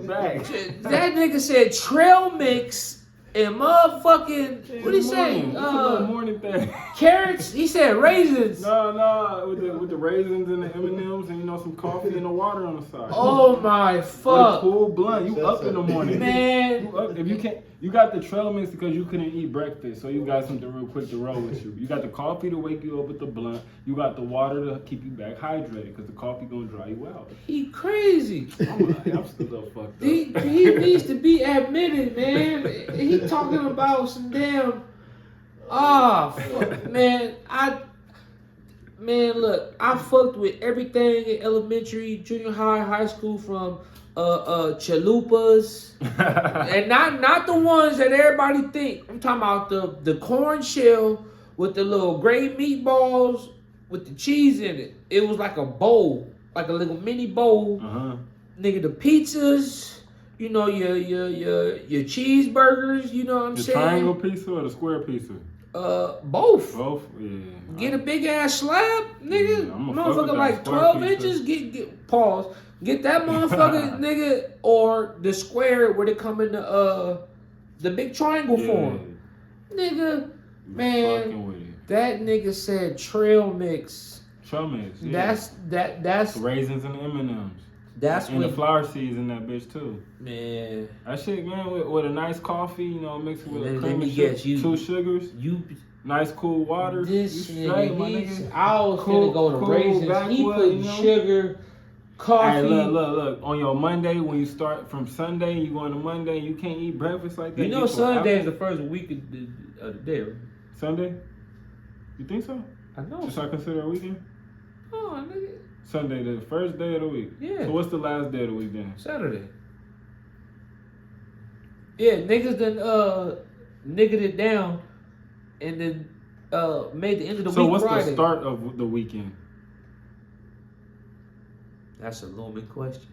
back. That nigga said trail mix and motherfucking. What he say? Morning thing. Carrots. He said raisins. No, with the raisins and the M&Ms and some coffee and the water on the side. Oh my fuck! With a cool blunt. You up in the morning, man. You up, if you can't. You got the trail mix because you couldn't eat breakfast, so you got something real quick to roll with you. You got the coffee to wake you up with the blunt. You got the water to keep you back hydrated because the coffee gonna dry you out. He crazy. I'm still fucked up. He needs to be admitted, man. He talking about some damn. Fuck, man. Look, I fucked with everything in elementary, junior high, high school from. Chalupas, and not the ones that everybody think. I'm talking about the corn shell with the little gray meatballs with the cheese in it. It was like a bowl, like a little mini bowl. Nigga, the pizzas, your cheeseburgers. You know what I'm saying? The triangle pizza or the square pizza? Both. Both, yeah. Get a big ass slab, nigga. Yeah, motherfucker like 12 inches. Get pause. Get that motherfucker, nigga, or the square where they come in the big triangle form. Nigga, man, that nigga said trail mix. Trail mix, yeah. That's raisins and M&Ms. That's and the flower seeds in that bitch too. Man. That shit, man, with a nice coffee, mixed with a cream and sugar, 2 sugars. Nice cool water. This nigga, I was gonna go to raisins. He put sugar. coffee. Hey, look. On your Monday, when you start from Sunday, you going to Monday, you can't eat breakfast like that. You know Sunday is the first week of the day, right? Sunday? You think so? I know. Just I consider a weekend? Oh, nigga. Sunday, the first day of the week. Yeah. So what's the last day of the week then? Saturday. Yeah, niggas done niggered it down and then made the end of the week. So what's Friday. the start of the weekend? That's a looming question.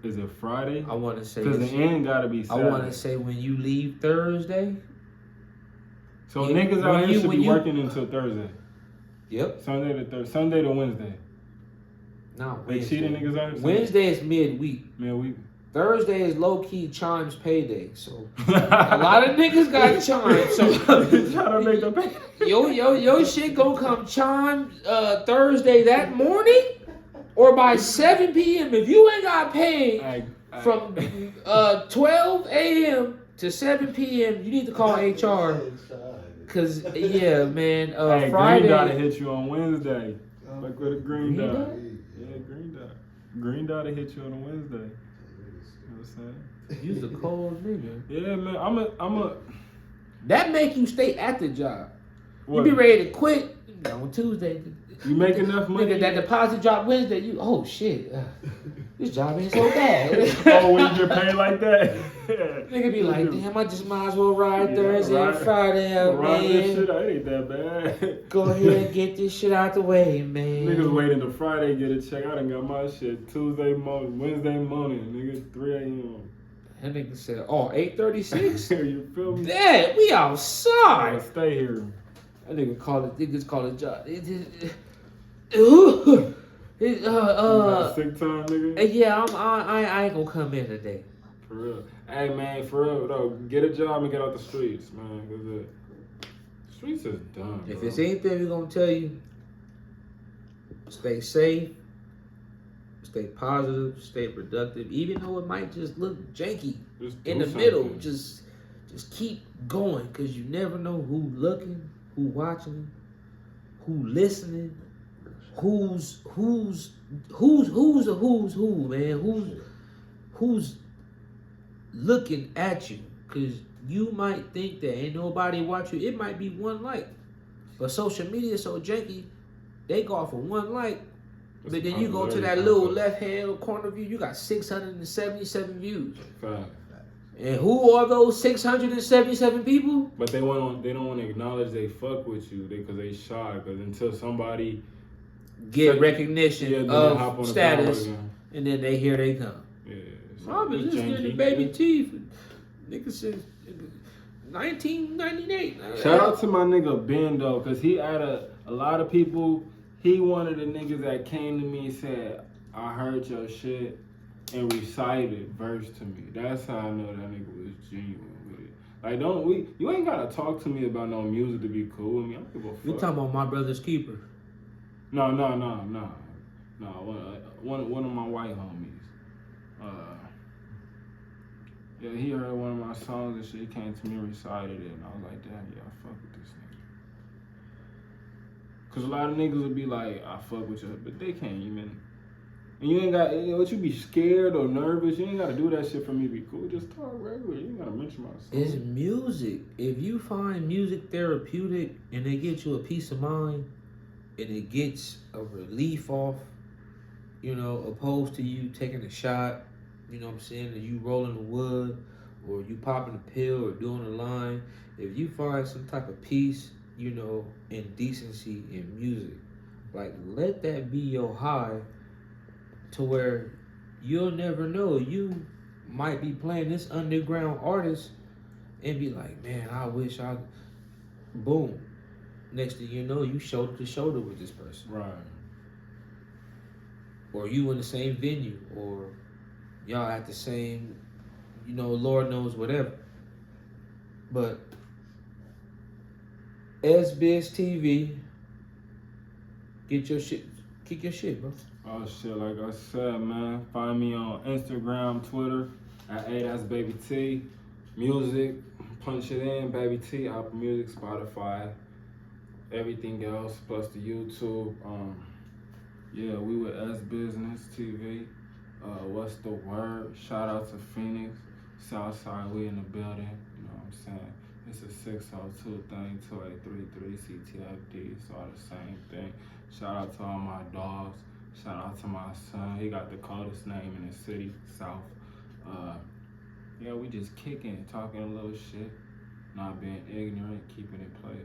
Is it Friday? I want to say because the end gotta be Saturday. I want to say when you leave Thursday. So niggas out here should be working until Thursday. Yep. Sunday to Wednesday. No, they cheating niggas out. Wednesday is midweek. Midweek. Thursday is low key Chimes payday, so a lot of niggas got Chimes. So trying to make a pay. Yo shit gonna come Chime Thursday that morning, or by 7 p.m. If you ain't got paid from 12 a.m. to 7 p.m., you need to call HR. Cause yeah, man, Friday. Green dot hit you on Wednesday. Like with a green dot. Yeah, green dot. Green dot hit you on a Wednesday. You know what I'm saying? You's a cold nigga. Yeah, man. I'm a. That make you stay at the job. What? You be ready to quit on Tuesday. You make enough money. Nigga, that deposit drop Wednesday. You shit. This job ain't so bad. Oh, when you get paid like that. Nigga be like, damn, I just might as well ride Thursday and Friday out, man. This shit, that ain't that bad. Go ahead and get this shit out the way, man. Niggas waiting to Friday get a check. I done got my shit Tuesday morning, Wednesday morning, nigga, 3 a.m. That nigga said, 8:36? You feel me? Dad, we outside. I stay here. That niggas call it job. Sick time, nigga? Yeah, I ain't gonna come in today. For real. Hey, man, for real, though, get a job and get out the streets, man. Cause the streets is dumb, If bro. it's anything we're gonna tell you, stay safe, stay positive, stay productive, even though it might just look janky in the middle. Just keep going, cause you never know who looking, who watching, who listening, who's who, man, who's looking at you, cause you might think that ain't nobody watch you. It might be one like, but social media is so janky, they go off of one like, but then you go to that little left hand corner view, you got 677 views. Fact. And who are those 677 people? But they don't want to acknowledge they fuck with you because they shy. Because until somebody get recognition of status, and then here they come. Yeah, I've been listening to Baby T for nigga since 1998. Shout out to my nigga Ben though, because he had a lot of people. He one of the niggas that came to me and said, "I heard your shit," and recited verse to me. That's how I know that nigga was genuine with it. Like, you ain't gotta talk to me about no music to be cool with me. I don't give a fuck. You talking about My Brother's Keeper? No. One of my white homies. Yeah, he heard one of my songs and shit. He came to me and recited it, and I was like, damn, yeah, I fuck with this nigga. Cause a lot of niggas would be like, I fuck with you, but they can't even. And you ain't got, you be scared or nervous. You ain't got to do that shit for me to be cool. Just talk regular. You ain't got to mention my song. It's music. If you find music therapeutic and it gets you a peace of mind and it gets a relief off, opposed to you taking a shot, you know what I'm saying, or you rolling the wood, or you popping a pill or doing a line, if you find some type of peace, and decency in music, like, let that be your high. To where you'll never know. You might be playing this underground artist and be like, man, I wish I... Boom. Next thing you know, you shoulder to shoulder with this person. Right. Or you in the same venue. Or y'all at the same, Lord knows whatever. But SBIZ TV, get your shit... Kick your shit, bro. Oh shit, like I said, man. Find me on Instagram, Twitter at that's Baby T. Music, punch it in, Baby T. Apple Music, Spotify, everything else, plus the YouTube. Yeah, we with S Business TV. What's the word? Shout out to Phoenix. Southside, we in the building. You know what I'm saying? It's a 602 thing, 2833 CTFD. It's all the same thing. Shout out to all my dogs. Shout out to my son. He got the coldest name in the city, South. Yeah, we just kicking, talking a little shit, not being ignorant, keeping it play.